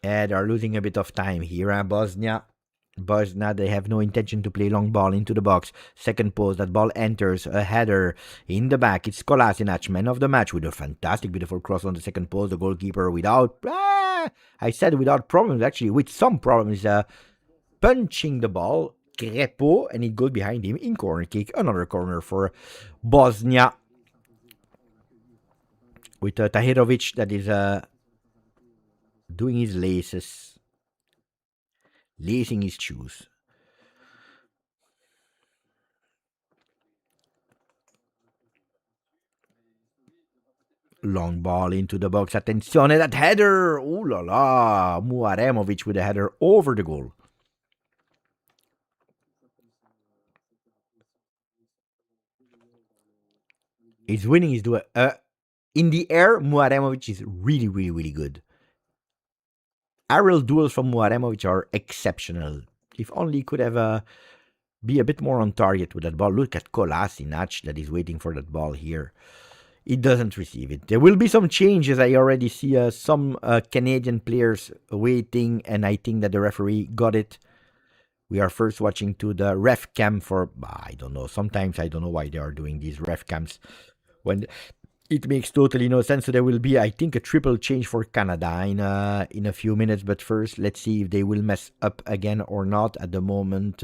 Yeah, they're losing a bit of time here, Bosnia. Bosnia, they have no intention to play long ball into the box. Second post, that ball enters, a header in the back. It's Kolasinac, man of the match, with a fantastic, beautiful cross on the second post. The goalkeeper without, I said without problems, actually, with some problems, punching the ball. Crepo, and it goes behind him in corner kick. Another corner for Bosnia. With Tahirovic, that is doing his laces, lacing his shoes. Long ball into the box. Attenzione, that header. Ooh la la. Muaremovic with a header over the goal. He's winning his duel. In the air, Muaremovic is really, really, really good. Aerial duels from Muaremovic are exceptional. If only he could have be a bit more on target with that ball. Look at Kolasinac that is waiting for that ball here. He doesn't receive it. There will be some changes. I already see some Canadian players waiting, and I think that the referee got it. We are first watching to the ref cam for, I don't know. Sometimes I don't know why they are doing these ref cams when it makes totally no sense. So there will be, I think, a triple change for Canada in a few minutes. But first, let's see if they will mess up again or not. At the moment,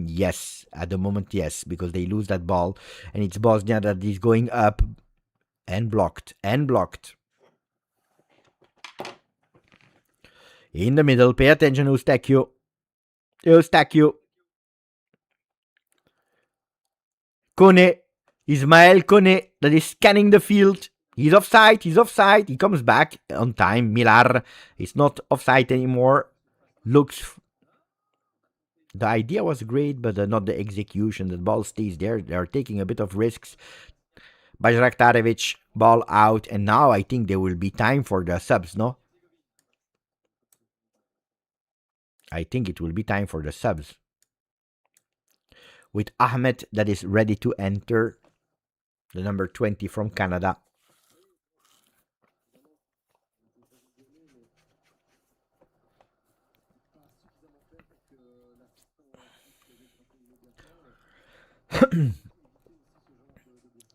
yes. At the moment, yes, because they lose that ball, and it's Bosnia that is going up and blocked and blocked. In the middle, pay attention, Eustachio. Eustachio. Kone. Ismael Kone that is scanning the field. He's offside. He's offside. He comes back on time. Milar is not offside anymore. Looks. The idea was great, but not the execution. The ball stays there. They are taking a bit of risks. Bajraktarevic, ball out. And now I think there will be time for the subs, no? I think it will be time for the subs. With Ahmed that is ready to enter. The number 20 from Canada.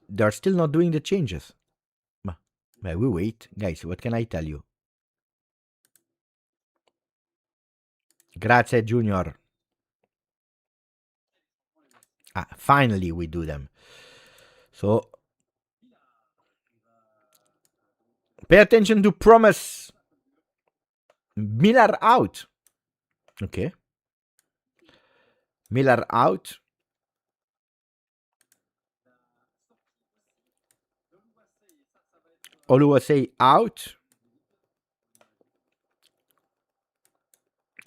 They're still not doing the changes. We wait. Guys, what can I tell you? Grazie, Junior. Finally, we do them. So, pay attention to Promise. Miller out. Okay. Miller out. Oluwase out.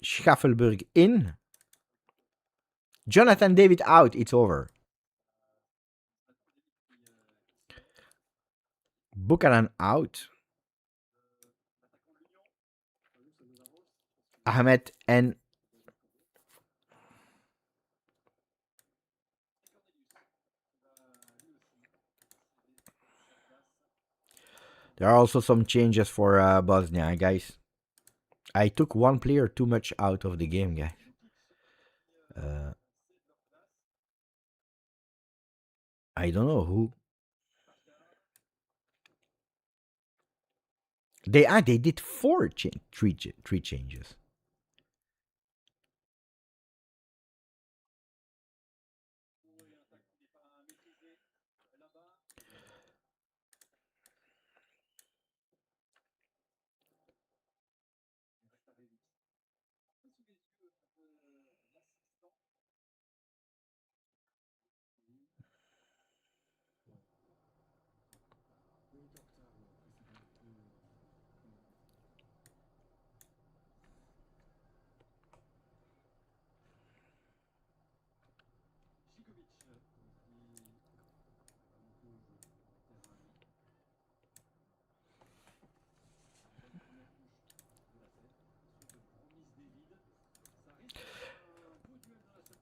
Schaffelberg in. Jonathan David out. It's over. Buchanan out. Ahmed and there are also some changes for Bosnia, guys. I took one player too much out of the game, guys. I don't know who. They did three changes.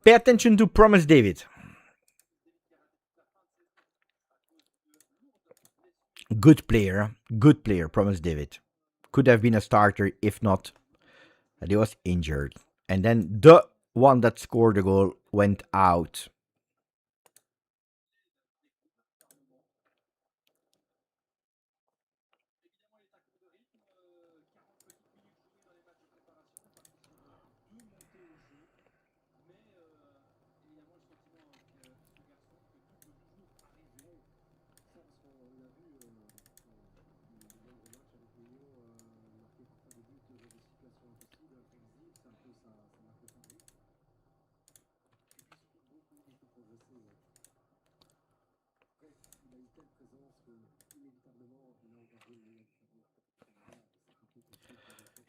Pay attention to Promise David. Good player, Promise David. Could have been a starter if not that he was injured. And then the one that scored the goal went out.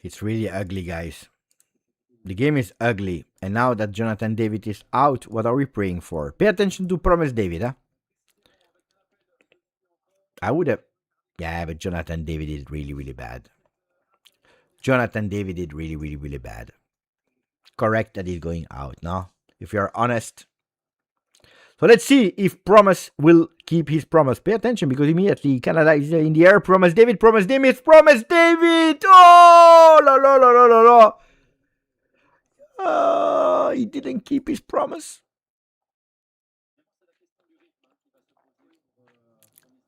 It's really ugly, guys. The game is ugly. And now that Jonathan David is out, what are we praying for? Pay attention to Promise David, huh? I would have. Yeah, but Jonathan David is really, really bad. Jonathan David did really, really, really bad. Correct that he's going out, no? If you're honest. So let's see if Promise will keep his promise. Pay attention because immediately Canada is in the air. Promise David, Promise David, Promise David! Oh, la la la la la la. He didn't keep his promise.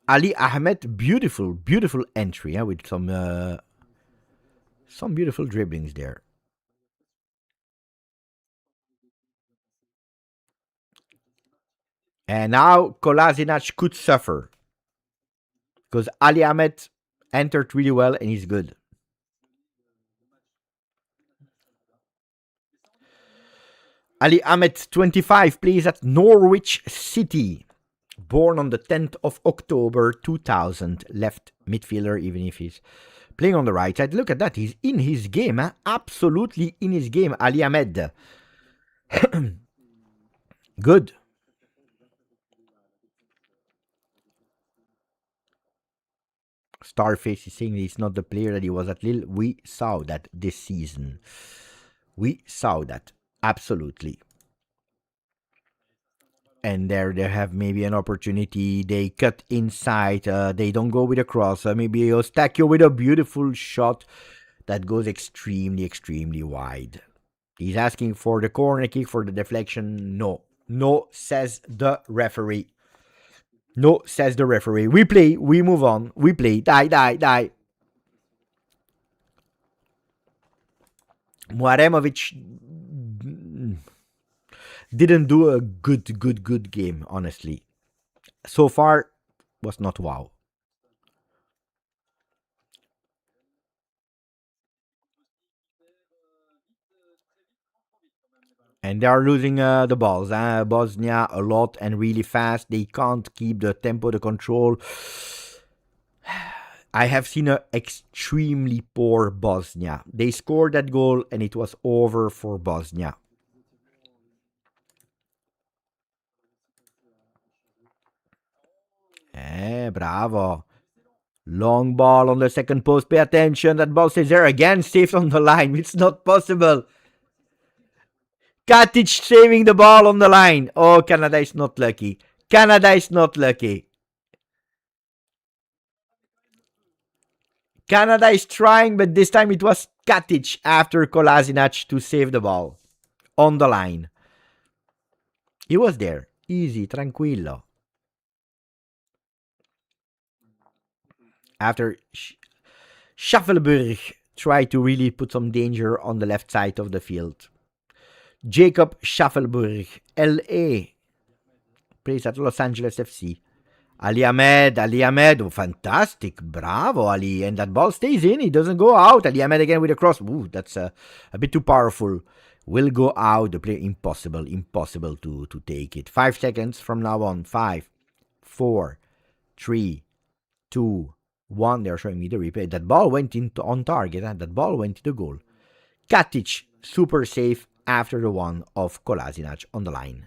Ali Ahmed, beautiful, beautiful entry with some beautiful dribblings there. And now Kolasinac could suffer because Ali Ahmed entered really well and he's good. Ali Ahmed, 25, plays at Norwich City. Born on the 10th of October 2000. Left midfielder, even if he's playing on the right side. Look at that. He's in his game. Absolutely in his game, Ali Ahmed. Good. Starface is saying he's not the player that he was at Lille. We saw that this season. We saw that. Absolutely. And there they have maybe an opportunity. They cut inside. They don't go with a cross. Maybe Eustachio with a beautiful shot that goes extremely, extremely wide. He's asking for the corner kick for the deflection. No. No, says the referee. No, says the referee. We play. We move on. We play. Die, die, die. Mlademovic didn't do a good game, honestly. So far, was not wow. And they are losing the balls. Bosnia a lot and really fast. They can't keep the tempo, the control. I have seen an extremely poor Bosnia. They scored that goal and it was over for Bosnia. Bravo. Long ball on the second post. Pay attention. That ball stays there again. Saved on the line. It's not possible. Katic saving the ball on the line. Oh, Canada is not lucky. Canada is not lucky. Canada is trying, but this time it was Katic after Kolasinac to save the ball. On the line. He was there. Easy, tranquillo. After Schaffelburg tried to really put some danger on the left side of the field. Jacob Schaffelburg, LA, plays at Los Angeles FC. Ali Ahmed, oh, fantastic, bravo Ali, and that ball stays in, it doesn't go out. Ali Ahmed again with a cross, ooh, that's a bit too powerful. Will go out, the player, impossible to take it. 5 seconds from now on, 5, 4, 3, 2, 1, they're showing me the replay. That ball went into on target, and that ball went to the goal. Katic, super safe after the one of Kolasinac on the line.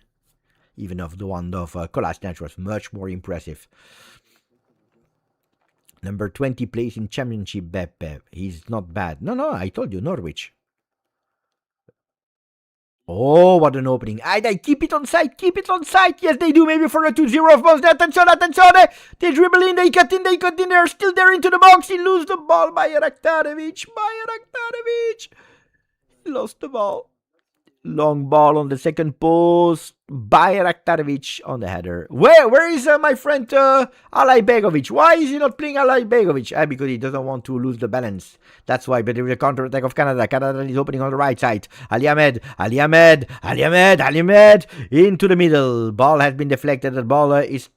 Even if the one of Kolasinac was much more impressive. Number 20 plays in Championship Beppe. He's not bad. No, I told you, Norwich. Oh, what an opening. I keep it on side. Yes, they do. Maybe for a 2-0 of Bosnia. Attenzione. They dribble in, they cut in. They're still there into the box. He loses the ball by Raktarevic. He lost the ball. Long ball on the second post. Bayraktarevic on the header. Where is my friend Alay Begovic? Why is he not playing Alay Begovic? Because he doesn't want to lose the balance. That's why. But there is a counter attack of Canada. Canada is opening on the right side. Ali Ahmed into the middle. Ball has been deflected. The ball is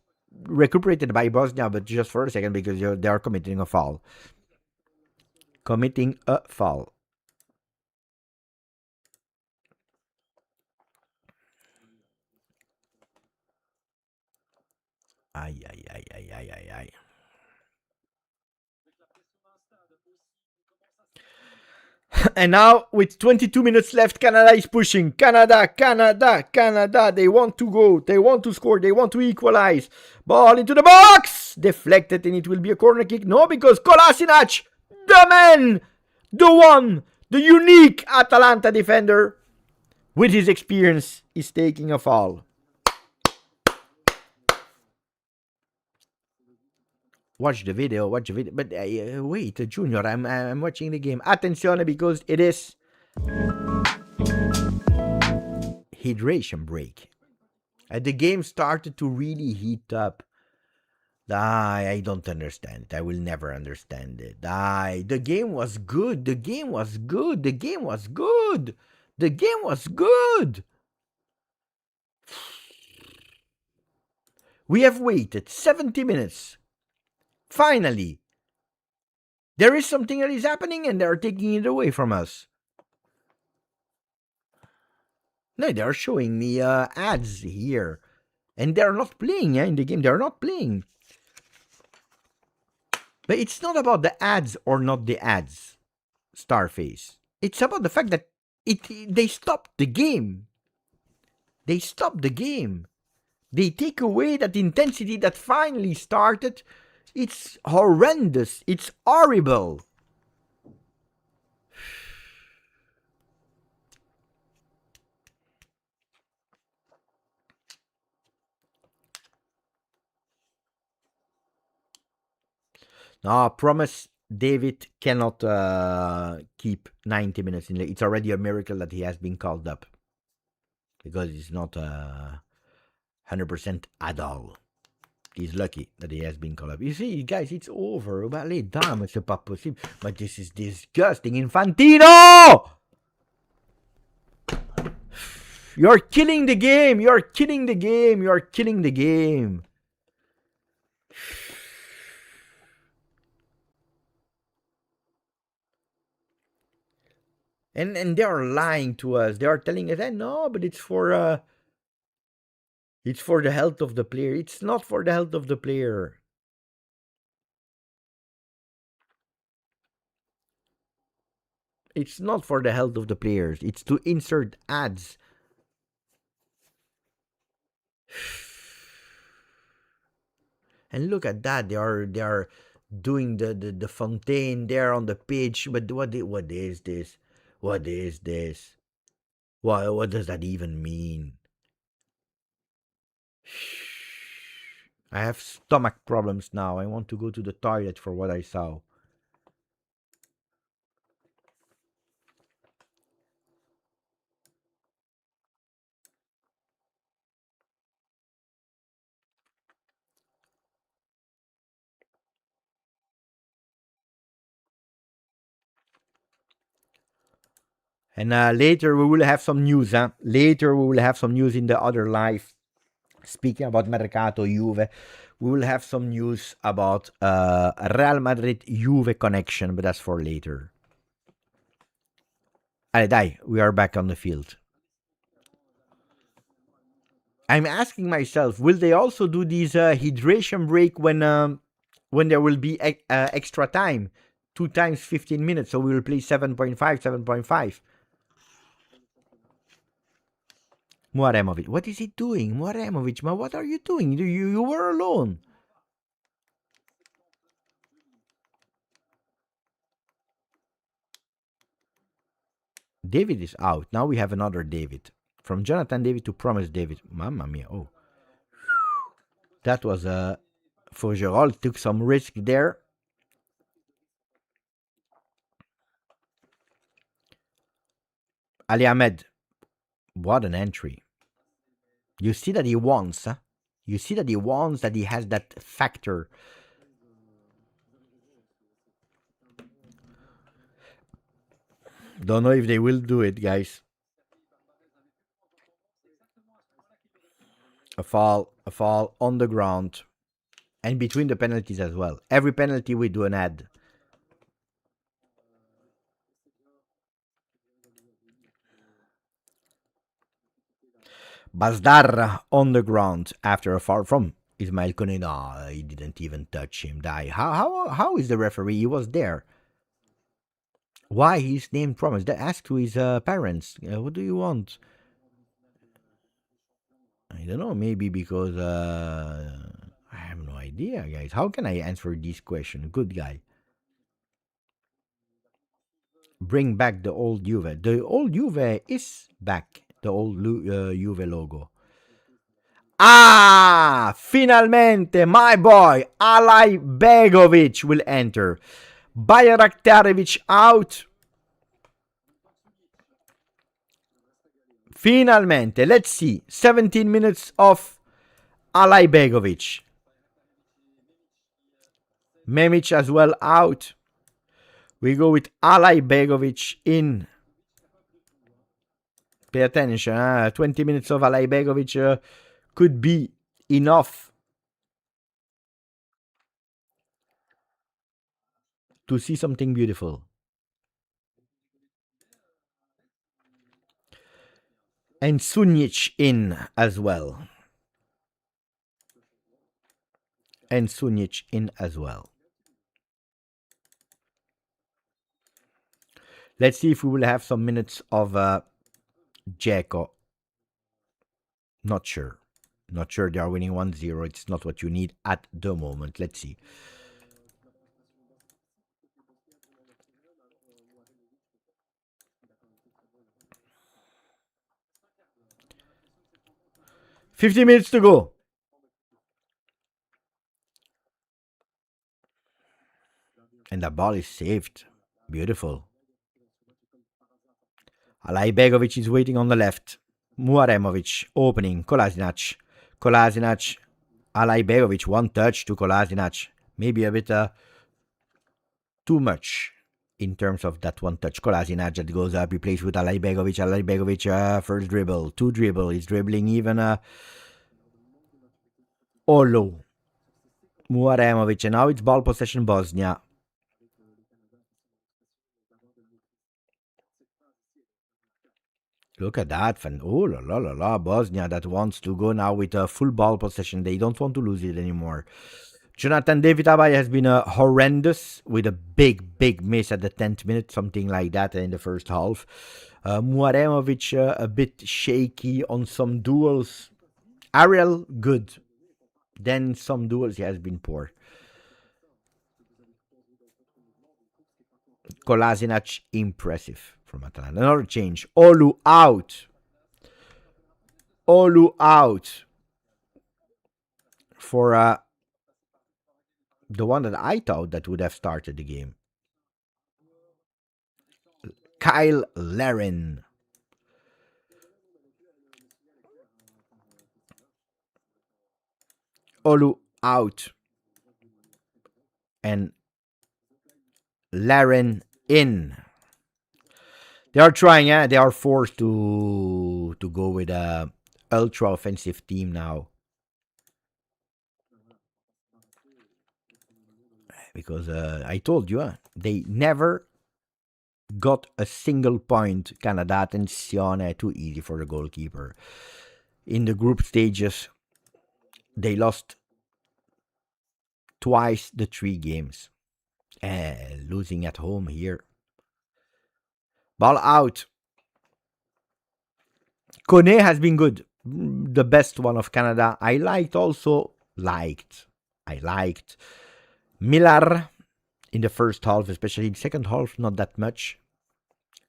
recuperated by Bosnia, but just for a second because they are committing a foul. Committing a foul. Ay. And now, with 22 minutes left, Canada is pushing. Canada. They want to go. They want to score. They want to equalize. Ball into the box. Deflected, and it will be a corner kick. No, because Kolasinac, the man, the one, the unique Atalanta defender, with his experience, is taking a foul. Watch the video. But wait, Junior, I'm watching the game. Attenzione, because it is hydration break. The game started to really heat up. I don't understand it. I will never understand it. The game was good. We have waited 70 minutes. Finally, there is something that is happening and they are taking it away from us. No, they are showing me ads here. And they are not playing in the game. They are not playing. But it's not about the ads or not the ads, Starface. It's about the fact that they stopped the game. They take away that intensity that finally started. It's horrendous. It's horrible. No, promise David cannot keep 90 minutes in. It's already a miracle that he has been called up. Because he's not 100% at all. He's lucky that he has been called up. You see, guys, it's over. But this is disgusting. Infantino! You're killing the game. And they are lying to us. They are telling us, no, but it's for the health of the player. It's not for the health of the player. It's not for the health of the players. It's to insert ads. And look at that. They are doing the fontaine there on the pitch. But what is this? What is this? What does that even mean? I have stomach problems now. I want to go to the toilet for what I saw. And later we will have some news. Later we will have some news in the other live. Speaking about Mercato Juve, we will have some news about Real Madrid Juve connection, but that's for later. Allez, dai, we are back on the field. I'm asking myself, will they also do this hydration break when there will be extra time? 2 times 15 minutes, so we will play 7.5. Muaremovic, what is he doing? Muaremovic, what are you doing? You were alone. David is out. Now we have another David. From Jonathan David to Promise David. Mamma mia. Oh. That was Faugerolles took some risk there. Ali Ahmed. What an entry. You see that he wants, huh? You see that he wants, that he has that factor. Don't know if they will do it, guys. A fall on the ground. And between the penalties as well. Every penalty we do an ad. Bazdar on the ground after a foul from Ismail Kone. No, he didn't even touch him. Die. How is the referee? He was there. Why he's named Promise? They asked to his parents. What do you want? I don't know. Maybe because I have no idea, guys. How can I answer this question? Good guy. Bring back the old Juve. The old Juve is back. The old Juve logo. Ah, finalmente, my boy, Alay Begovic will enter. Bayraktarevic out. Finalmente, let's see. 17 minutes of Alay Begovic. Memic as well out. We go with Alay Begovic in. Pay attention, 20 minutes of Alay Begovic could be enough to see something beautiful. And Sunic in as well. And Sunic in as well. Let's see if we will have some minutes of Dzeko. Not sure. Not sure. They are winning 1-0. It's not what you need at the moment. Let's see. $50 minutes to go. And the ball is saved. Beautiful. Alay Begovic is waiting on the left. Muaremovic opening. Kolasinac. Alay Begovic, one touch to Kolasinac. Maybe a bit too much in terms of that one touch. Kolasinac that goes up. He plays with Alay Begovic. Alay Begovic, first dribble. Two dribble. He's dribbling even Olo. Muaremovic. And now it's ball possession Bosnia. Look at that, fan. Oh, la, la, la, la. Bosnia that wants to go now with a full ball possession. They don't want to lose it anymore. Jonathan David Abay has been horrendous with a big miss at the 10th minute, something like that in the first half. Muaremovic a bit shaky on some duels. Ariel, good. Then some duels he has been poor. Kolasinac, impressive from Atalanta. Another change. Olu out. For the one that I thought that would have started the game. Kyle Larin. Olu out. And Larin in. They are trying, they are forced to go with a ultra offensive team now. Because I told you, they never got a single point. Canada, attenzione, too easy for the goalkeeper. In the group stages, they lost twice the 3 games. Losing at home here. Ball out. Kone has been good. The best one of Canada. I liked Millar in the first half, especially in the second half, not that much.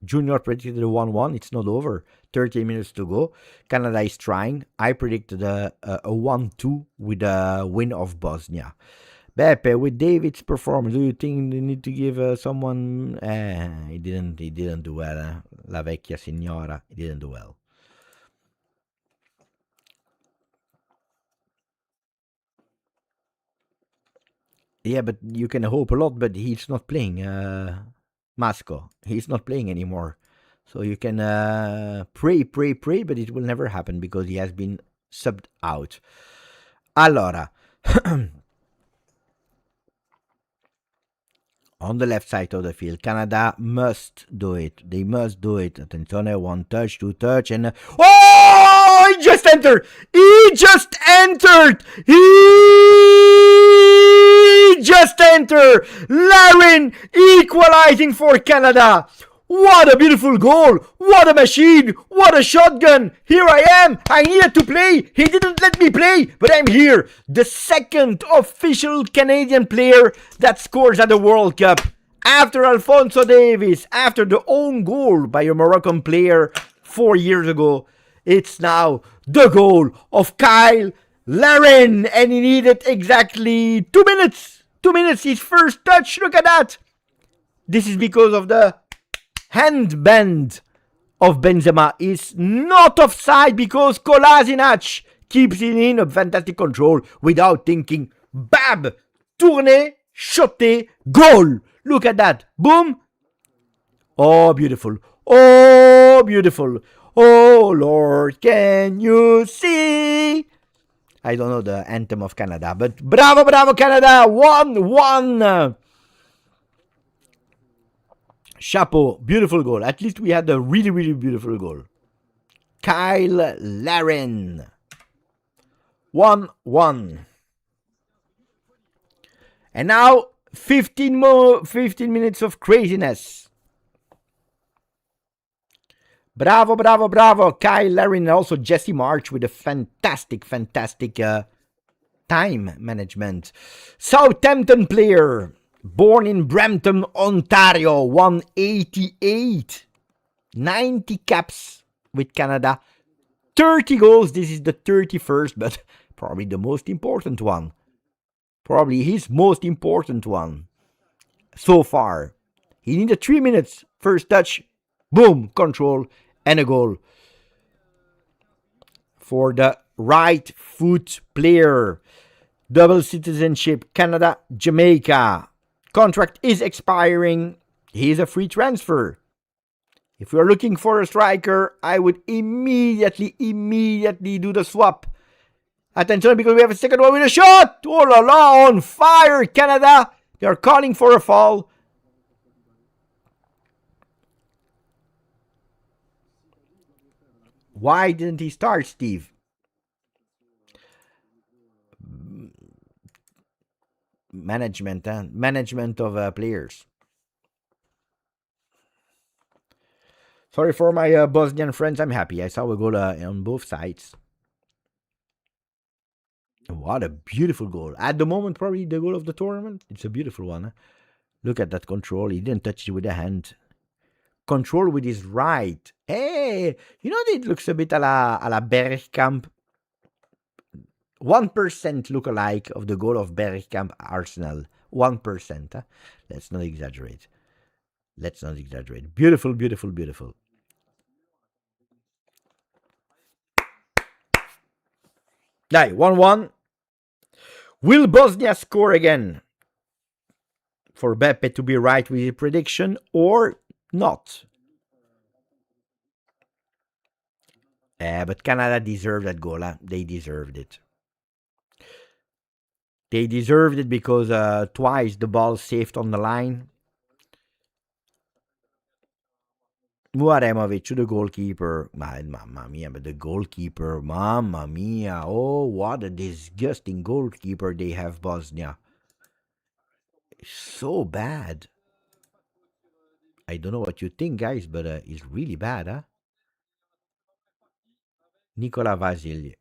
Junior predicted a 1-1. It's not over. 30 minutes to go. Canada is trying. I predicted a 1-2 with a win of Bosnia. Beppe, with David's performance, do you think they need to give someone... He didn't do well. La vecchia signora. He didn't do well. Yeah, but you can hope a lot, but he's not playing. Masco. He's not playing anymore. So you can pray, pray, pray, but it will never happen because he has been subbed out. Allora, on the left side of the field, Canada must do it. They must do it. Attenzione, one touch, two touch, and oh, he just entered. He just entered. He just entered. Larin equalizing for Canada. What a beautiful goal! What a machine! What a shotgun! Here I am! I needed to play! He didn't let me play, but I'm here! The second official Canadian player that scores at the World Cup. After Alphonso Davies, after the own goal by a Moroccan player 4 years ago, it's now the goal of Kyle Larin, and he needed exactly 2 minutes! 2 minutes, his first touch, look at that! This is because of the handband of Benzema is not offside because Kolasinac keeps it in a fantastic control without thinking. Bab! Tourné, shoté, goal! Look at that. Boom! Oh, beautiful. Oh, beautiful. Oh, Lord, can you see? I don't know the anthem of Canada, but bravo, bravo, Canada! 1-1! Chapeau, beautiful goal. At least we had a really, really beautiful goal. Kyle Larin. 1-1. And now 15 minutes of craziness. Bravo, bravo, bravo. Kyle Larin and also Jesse March with a fantastic time management. Southampton player. Born in Brampton, Ontario, 188. 90 caps with Canada. 30 goals. This is the 31st, but probably the most important one. Probably his most important one so far. He needed 3 minutes. First touch, boom, control, and a goal. For the right foot player. Double citizenship, Canada, Jamaica. Contract is expiring. He's a free transfer. If you're looking for a striker, I would immediately do the swap. Attention, because we have a second one with a shot. Oh la la, on fire, Canada. They're calling for a foul. Why didn't he start, Steve? Management of players. Sorry for my Bosnian friends. I'm happy. I saw a goal on both sides. What a beautiful goal. At the moment, probably the goal of the tournament. It's a beautiful one. Huh? Look at that control. He didn't touch it with a hand. Control with his right. Hey, you know, it looks a bit a la Bergkamp. 1% look-alike of the goal of Bergkamp Arsenal. 1%. Huh? Let's not exaggerate. Beautiful, beautiful, beautiful. Dai, 1-1. Will Bosnia score again? For Beppe to be right with his prediction or not? But Canada deserved that goal. Huh? They deserved it. They deserved it because twice the ball saved on the line. Muaremovic to the goalkeeper. Mamma mia, but the goalkeeper, mamma mia. Oh, what a disgusting goalkeeper they have, Bosnia. So bad. I don't know what you think, guys, but it's really bad, huh? Nicola Vasil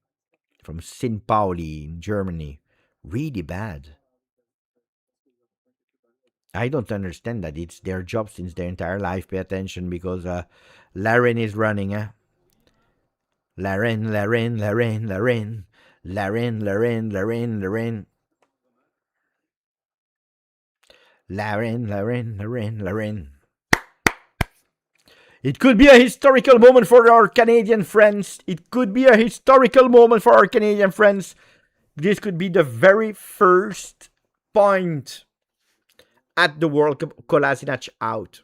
from St. Pauli in Germany. Really bad. I don't understand that. It's their job since their entire life. Pay attention because Larin is running. Larin. It could be a historical moment for our Canadian friends. This could be the very first point at the World Cup. Kolasinac out.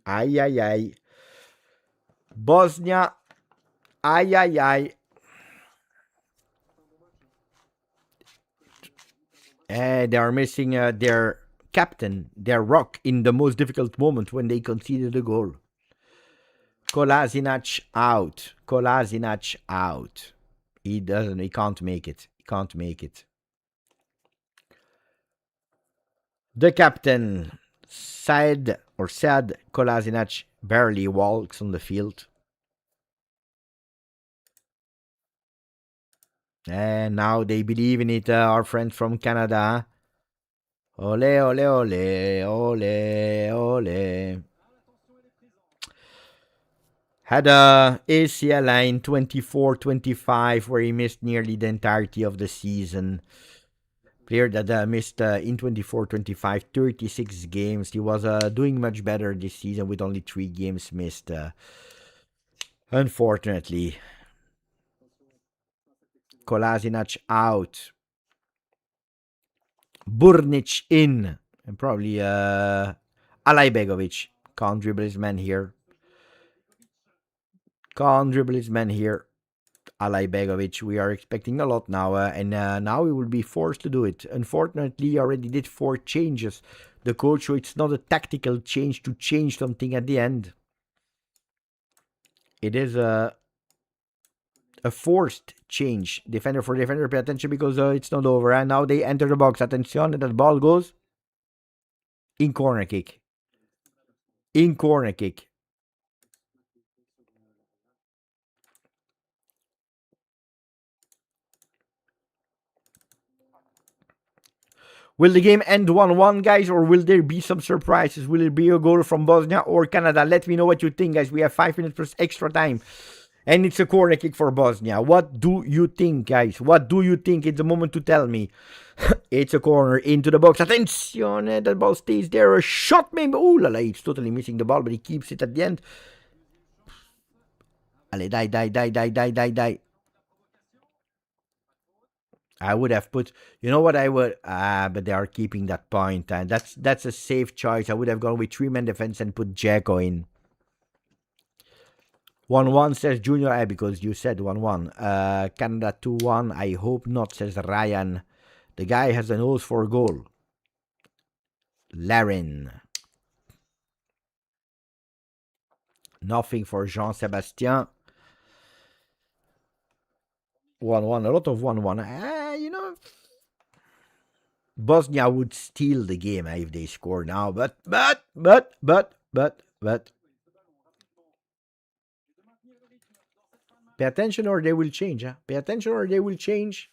Ay, ay, ay. Bosnia. Ay, ay, ay. They are missing their captain, their rock, in the most difficult moment when they conceded a goal. Kolasinac out. Kolasinac out. He doesn't. He can't make it. He can't make it. The captain, Said Kolasinac, barely walks on the field. And now they believe in it, our friends from Canada. Ole, ole, ole, ole, ole. Had a ACL line 24-25 where he missed nearly the entirety of the season. Player that missed in 24-25 36 games. He was doing much better this season with only 3 games missed. Unfortunately. Kolasinac out. Burnic in. And probably Alajbegovic. Can't dribble his man here. Can't dribble his man here. Alajbegovic, we are expecting a lot now, and now we will be forced to do it. Unfortunately, he already did 4 changes. The coach, so it's not a tactical change to change something at the end. It is a forced change. Defender for defender, pay attention because it's not over. And now they enter the box. Attention, that ball goes in corner kick. In corner kick. Will the game end 1-1, guys, or will there be some surprises? Will it be a goal from Bosnia or Canada? Let me know what you think, guys. We have 5 minutes plus extra time. And it's a corner kick for Bosnia. What do you think, guys? What do you think? It's the moment to tell me. It's a corner into the box. Attention! That ball stays there. A shot, maybe. Ooh la la, he's totally missing the ball, but he keeps it at the end. Allez, die. I would have put, you know what I would, but they are keeping that point, and that's a safe choice. I would have gone with 3-man defense and put Jacko in. 1-1 says Junior, because you said 1-1. Canada 2-1, I hope not, says Ryan. The guy has a nose for a goal. Larin. Nothing for Jean-Sebastien. 1-1, a lot of 1-1. You know, Bosnia would steal the game if they score now, but. Pay attention or they will change. Pay attention or they will change.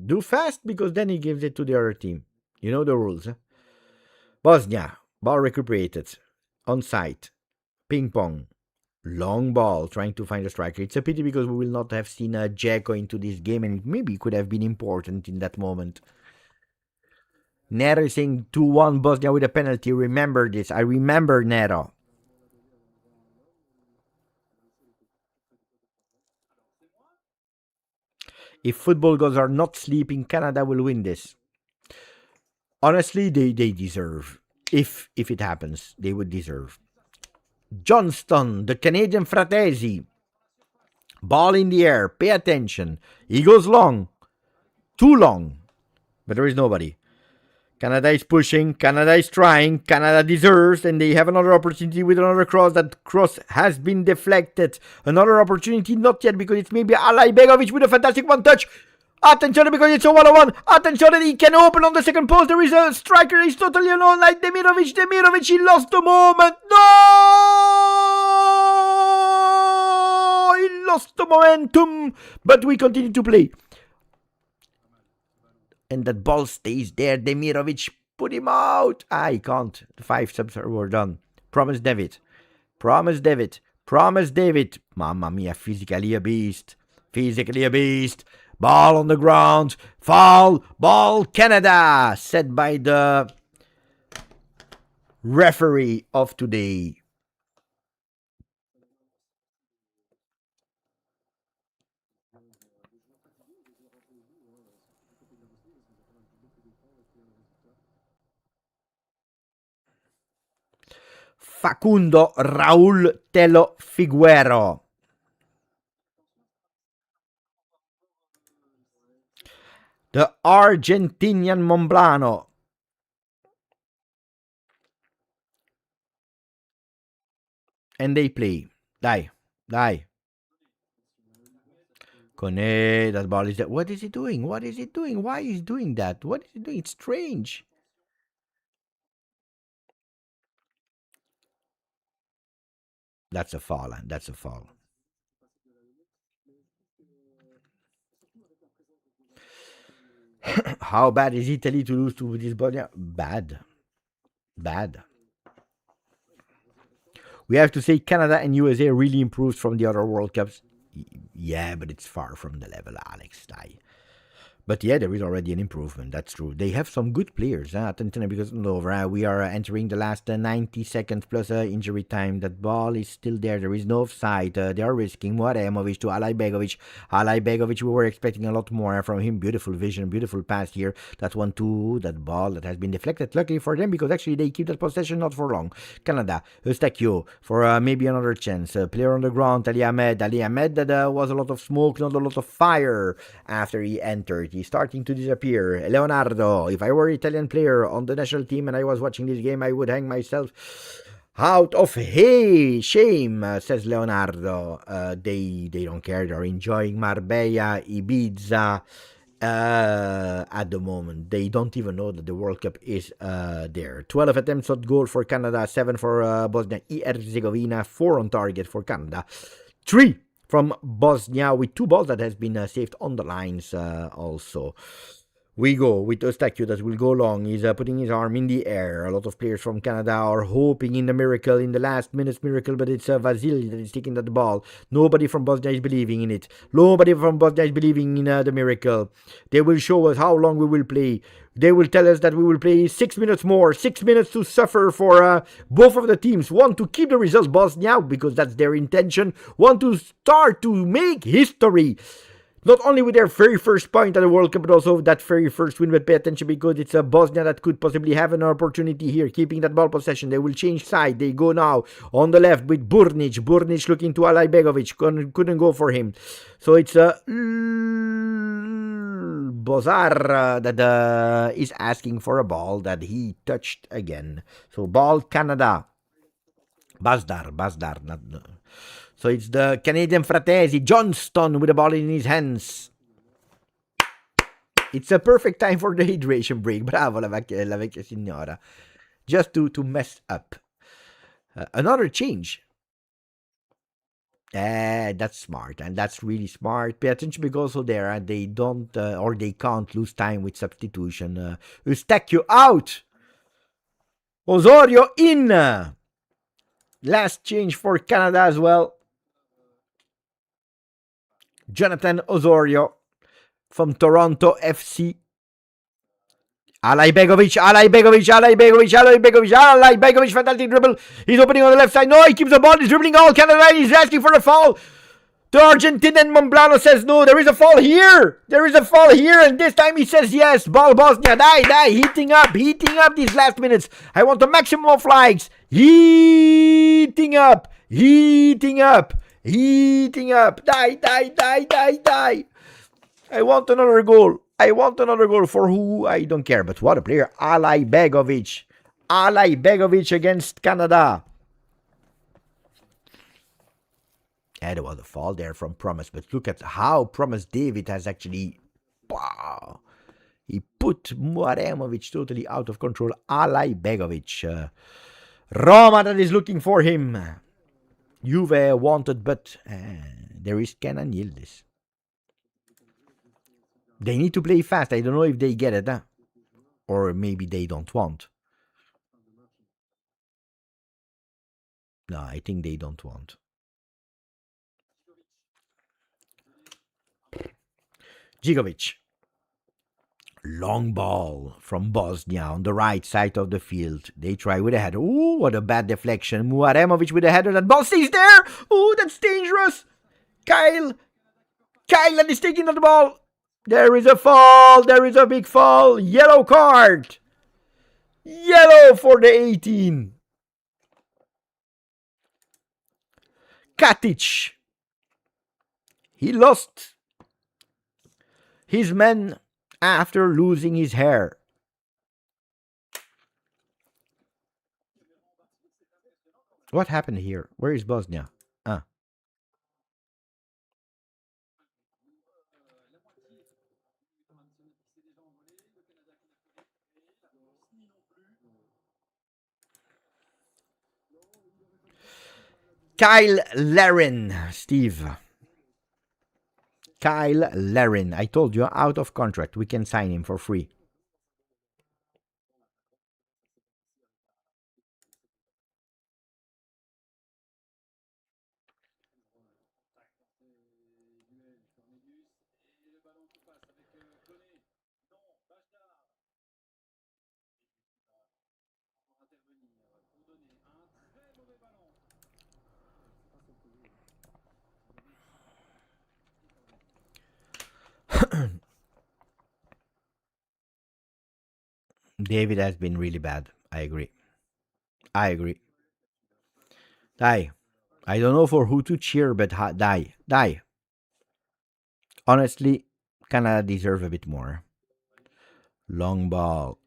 Do fast because then he gives it to the other team. You know the rules. Bosnia, ball recuperated. On site. Ping pong. Long ball, trying to find a striker. It's a pity because we will not have seen Jacko into this game and it maybe could have been important in that moment. Nero is saying 2-1 Bosnia with a penalty. Remember this. I remember Nero. If football gods are not sleeping, Canada will win this. Honestly, they deserve. If it happens, they would deserve. Johnston, the Canadian Fratesi. Ball in the air. Pay attention. He goes long. Too long. But there is nobody. Canada is pushing. Canada is trying. Canada deserves. And they have another opportunity with another cross. That cross has been deflected. Another opportunity. Not yet because it's maybe Alajbegovic with a fantastic one touch. Attention because it's a 1-on-1. Attention, he can open on the second post. There is a striker. He's totally alone like Demirovic. Demirovic, he lost the moment. No! He lost the momentum. But we continue to play. And that ball stays there. Demirovic, put him out. He can't. The 5 subs were done. Promise David. Promise David. Promise David. Mamma mia, physically a beast. Physically a beast. Ball on the ground. Foul. Ball Canada. Said by the referee of today. Facundo Raúl Telo Figuero. The Argentinian Momblano. And they play. Die. Die. Kone, that ball is there. What is he doing? What is he doing? Why is he doing that? What is he doing? It's strange. That's a foul. That's a foul. How bad is Italy to lose to this Bosnia? Bad. Bad. We have to say Canada and USA really improved from the other World Cups. Yeah, but it's far from the level, Alex. But yeah, there is already an improvement. That's true. They have some good players. Attention, because we are entering the last 90 seconds plus injury time. That ball is still there. There is no offside. They are risking Muaremovic to Alajbegovic. Alajbegovic, we were expecting a lot more from him. Beautiful vision, beautiful pass here. That 1-2, that ball that has been deflected. Luckily for them, because actually they keep that possession not for long. Canada, Eustachio for maybe another chance. Player on the ground, Ali Ahmed. Ali Ahmed, that was a lot of smoke, not a lot of fire after he entered. He's starting to disappear. Leonardo, if I were Italian player on the national team and I was watching this game, I would hang myself out of shame, says Leonardo. They don't care. They're enjoying Marbella, Ibiza. At the moment, they don't even know that the World Cup is there. 12 attempts at goal for Canada, 7 for Bosnia Herzegovina, 4 on target for Canada, 3 from Bosnia, with 2 balls that has been saved on the lines also. We go with Eustachio that will go long. He's putting his arm in the air. A lot of players from Canada are hoping in the miracle, in the last minute's miracle, but it's Vasily that is taking that ball. Nobody from Bosnia is believing in it. Nobody from Bosnia is believing in the miracle. They will show us how long we will play. They will tell us that we will play 6 minutes more. 6 minutes to suffer for both of the teams. Want to keep the results, Bosnia, because that's their intention. Want to start to make history. Not only with their very first point at the World Cup, but also that very first win. But pay attention, because it's a Bosnia that could possibly have an opportunity here, keeping that ball possession. They will change side. They go now on the left with Burnic. Burnic looking to Alajbegovic. Couldn't go for him. So it's Bozar that is asking for a ball that he touched again. So ball Canada. Basdar. Not. So it's the Canadian Fratesi, Johnston, with the ball in his hands. It's a perfect time for the hydration break. Bravo, la vecchia signora. Just to mess up. Another change. That's smart, and that's really smart. Pay attention, because also there they don't or they can't lose time with substitution. Eustachio out. Osorio in. Last change for Canada as well. Jonathan Osorio from Toronto FC. Alajbegovic, fantastic dribble. He's opening on the left side. No, he keeps the ball. He's dribbling all Canada. He's asking for a foul. The Argentinian Momblano says no. There is a foul here. And this time he says yes. Ball Bosnia. Die. Heating up these last minutes. I want the maximum of likes. Heating up. Die. I want another goal. For who? I don't care. But what a player. Alajbegovic against Canada. There was a fall there from Promise. But look at how Promise David has actually... Wow. He put Muaremovic totally out of control. Alajbegovic. Roma that is looking for him. Juve wanted, but there is Kenan Yildiz. They need to play fast. I don't know if they get it, or maybe they don't want. No, I think they don't want. Gigovic. Long ball from Bosnia on the right side of the field. They try with a header. Ooh, what a bad deflection. Muaremovic with a header. That ball stays there. Ooh, that's dangerous. Kyle that is taking the ball. There is a fall. There is a big fall. Yellow card. Yellow for the 18. Katic. He lost his men after losing his hair. What happened here? Where is Bosnia? Ah. Kyle Larin, Steve. Kyle Larin. I told you, out of contract. We can sign him for free. David has been really bad. I agree. I agree. Die. I don't know for who to cheer, but die. Die. Honestly, Canada deserve a bit more. Long ball.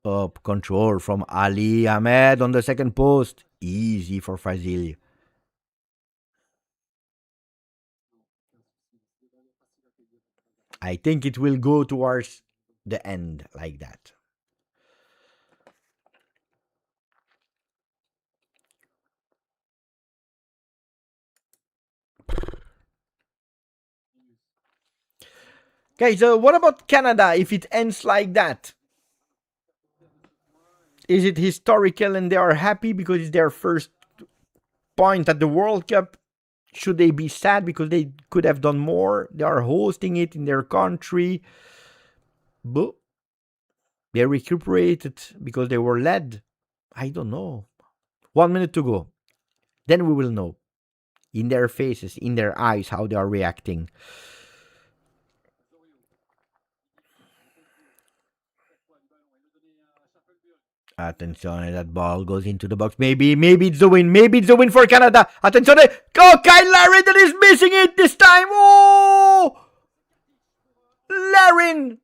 Up control from Ali Ahmed on the second post. Easy for Fazil. I think it will go towards the end like that. Guys, what about Canada if it ends like that? Is it historical and they are happy because it's their first point at the World Cup? Should they be sad because they could have done more? They are hosting it in their country. But they recuperated because they were led. I don't know. 1 minute to go. Then we will know. In their faces, in their eyes, how they are reacting. Attention, that ball goes into the box. Maybe it's the win. Maybe it's the win for Canada. Attention. Oh, Kyle Larin that is missing it this time. Oh! Larin.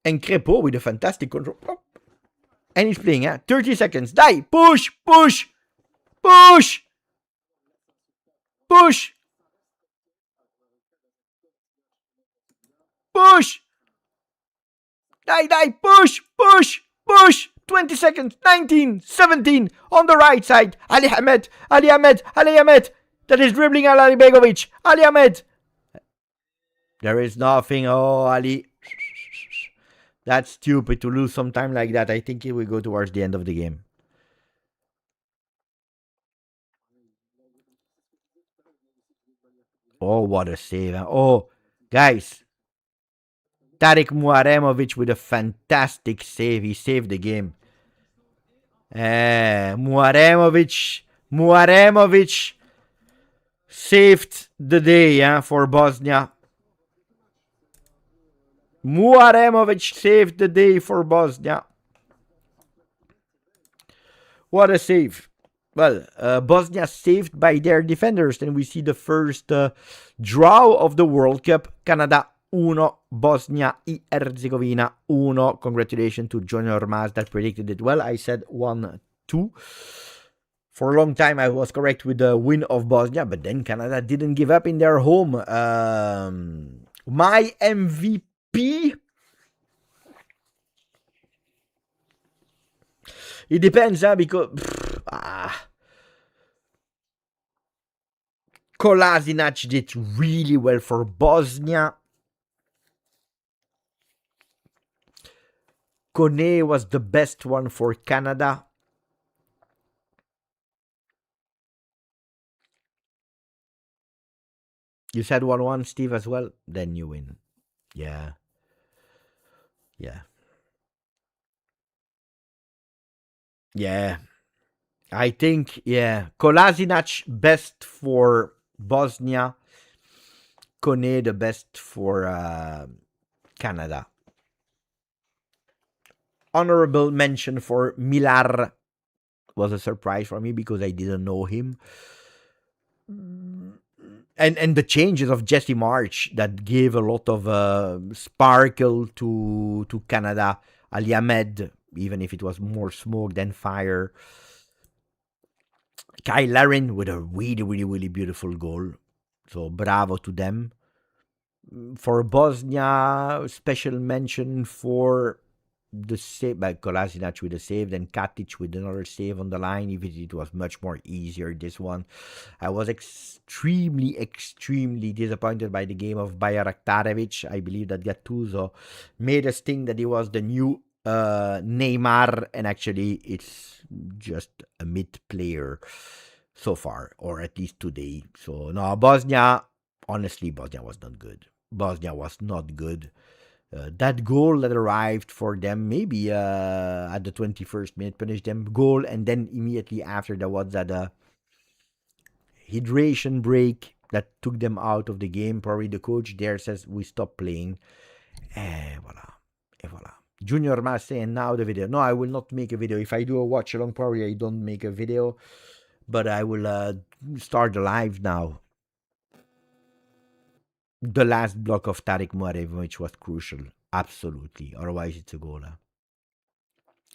And Crepeau with a fantastic control. Oh. And he's playing, 30 seconds. Die. Push. Push. Push. Push. Push. Die. Push. Push. Push. 20 seconds. 19. 17. On the right side. Ali Ahmed. That is dribbling Ali Begovic. Ali Ahmed. There is nothing. Oh, Ali. That's stupid to lose some time like that. I think it will go towards the end of the game. Oh, what a save. Oh, guys. Tarek Muaremovic with a fantastic save. He saved the game. Muaremovic saved the day for Bosnia. Muaremovic saved the day for Bosnia. What a save. Well, Bosnia saved by their defenders. Then we see the first draw of the World Cup. Canada 1, Bosnia y Herzegovina 1. Congratulations to John Ormaz that predicted it well. I said 1-2. For a long time, I was correct with the win of Bosnia, but then Canada didn't give up in their home. My MVP? It depends, because Kolasinac did really well for Bosnia. Kone was the best one for Canada. You said 1-1, Steve, as well? Then you win. Yeah. I think, Kolasinac best for Bosnia. Kone the best for Canada. Honorable mention for Milar was a surprise for me because I didn't know him. And the changes of Jesse March that gave a lot of sparkle to Canada. Ali Ahmed, even if it was more smoke than fire. Kyle Larin with a really, really, really beautiful goal. So bravo to them. For Bosnia, special mention for the save by Kolasinac with a save, then Katic with another save on the line. Even it was much more easier, this one. I was extremely, extremely disappointed by the game of Bayraktarevic. I believe that Gattuso made us think that he was the new Neymar, and actually it's just a mid player so far, or at least today. So no, Bosnia, honestly, Bosnia was not good. Bosnia was not good. That goal that arrived for them, maybe at the 21st minute, punished them goal, and then immediately after there was that hydration break that took them out of the game. Probably the coach there says we stop playing. Voila. Voila. Junior Masse, and now the video. No, I will not make a video. If I do a watch along, probably I don't make a video, but I will start the live now. The last block of Tarek Muarev, which was crucial. Absolutely. Otherwise, it's a goal.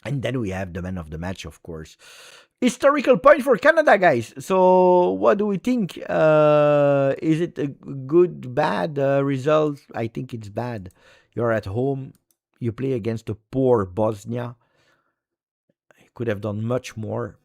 And then we have the man of the match, of course. Historical point for Canada, guys. So, what do we think? Is it a good, bad result? I think it's bad. You're at home. You play against a poor Bosnia. You could have done much more.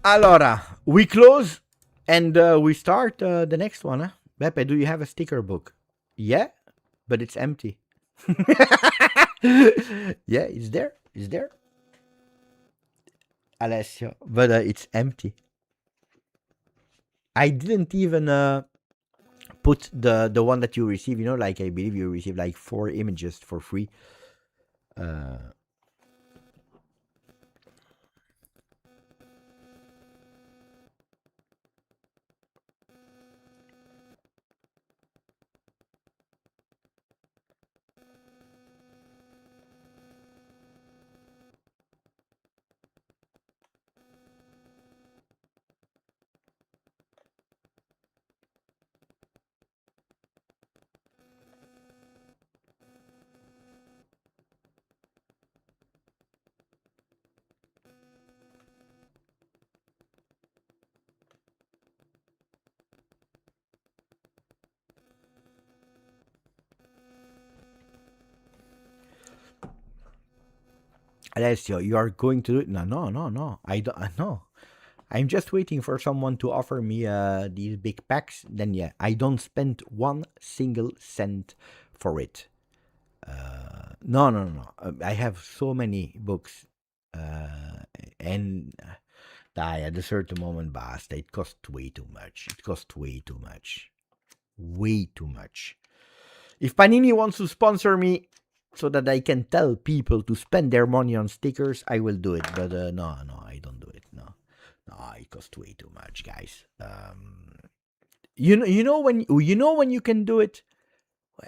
Allora, we close and we start the next one. Huh? Beppe, do you have a sticker book? Yeah, but it's empty. Yeah, it's there. It's there. Alessio, but it's empty. I didn't even put the one that you receive. You know, like I believe you receive like 4 images for free. Alessio, you are going to do it? No. I don't. No. I'm just waiting for someone to offer me these big packs. Then yeah, I don't spend 1 single cent for it. No. I have so many books, and at a certain moment, basta. It costs way too much. Way too much. If Panini wants to sponsor me so that I can tell people to spend their money on stickers, I will do it. But no, I don't do it. No, it costs way too much, guys. You know when you can do it.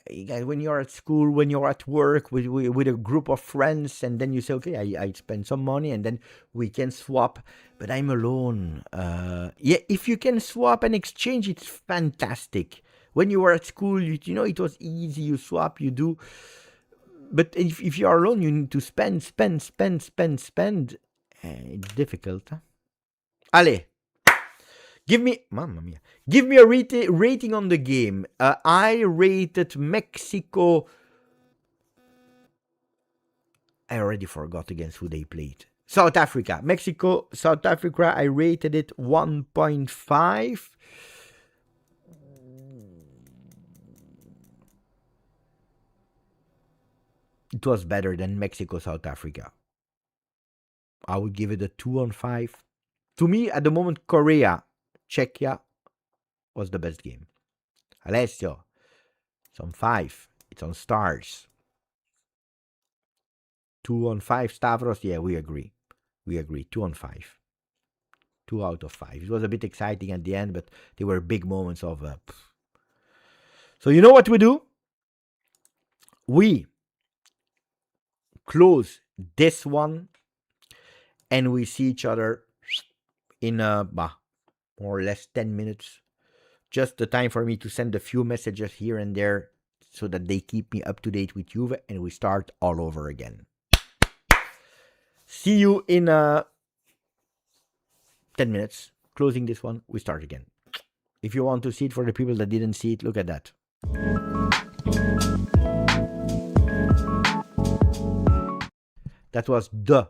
When you're at school, when you're at work with a group of friends, and then you say, okay, I spend some money, and then we can swap. But I'm alone. Yeah, if you can swap and exchange, it's fantastic. When you were at school, you know it was easy. You swap, you do. But if you are alone, you need to spend. It's difficult. Huh? Allez. Give me, mamma mia, give me a rating on the game. I rated Mexico I already forgot against who they played. South Africa. Mexico, South Africa, I rated it 1.5. It was better than Mexico, South Africa. I would give it a 2 on 5. To me, at the moment, Korea, Czechia was the best game. Alessio, it's on 5. It's on stars. 2 on 5. Stavros, yeah, we agree. We agree. 2 on 5. 2 out of 5. It was a bit exciting at the end, but they were big moments of. So, you know what we do? We close this one and we see each other in more or less 10 minutes. Just the time for me to send a few messages here and there so that they keep me up to date with Juve and we start all over again. See you in 10 minutes. Closing this one, we start again. If you want to see it, for the people that didn't see it, look at that. That was the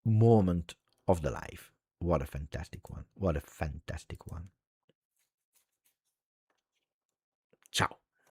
moment of the life. What a fantastic one. What a fantastic one.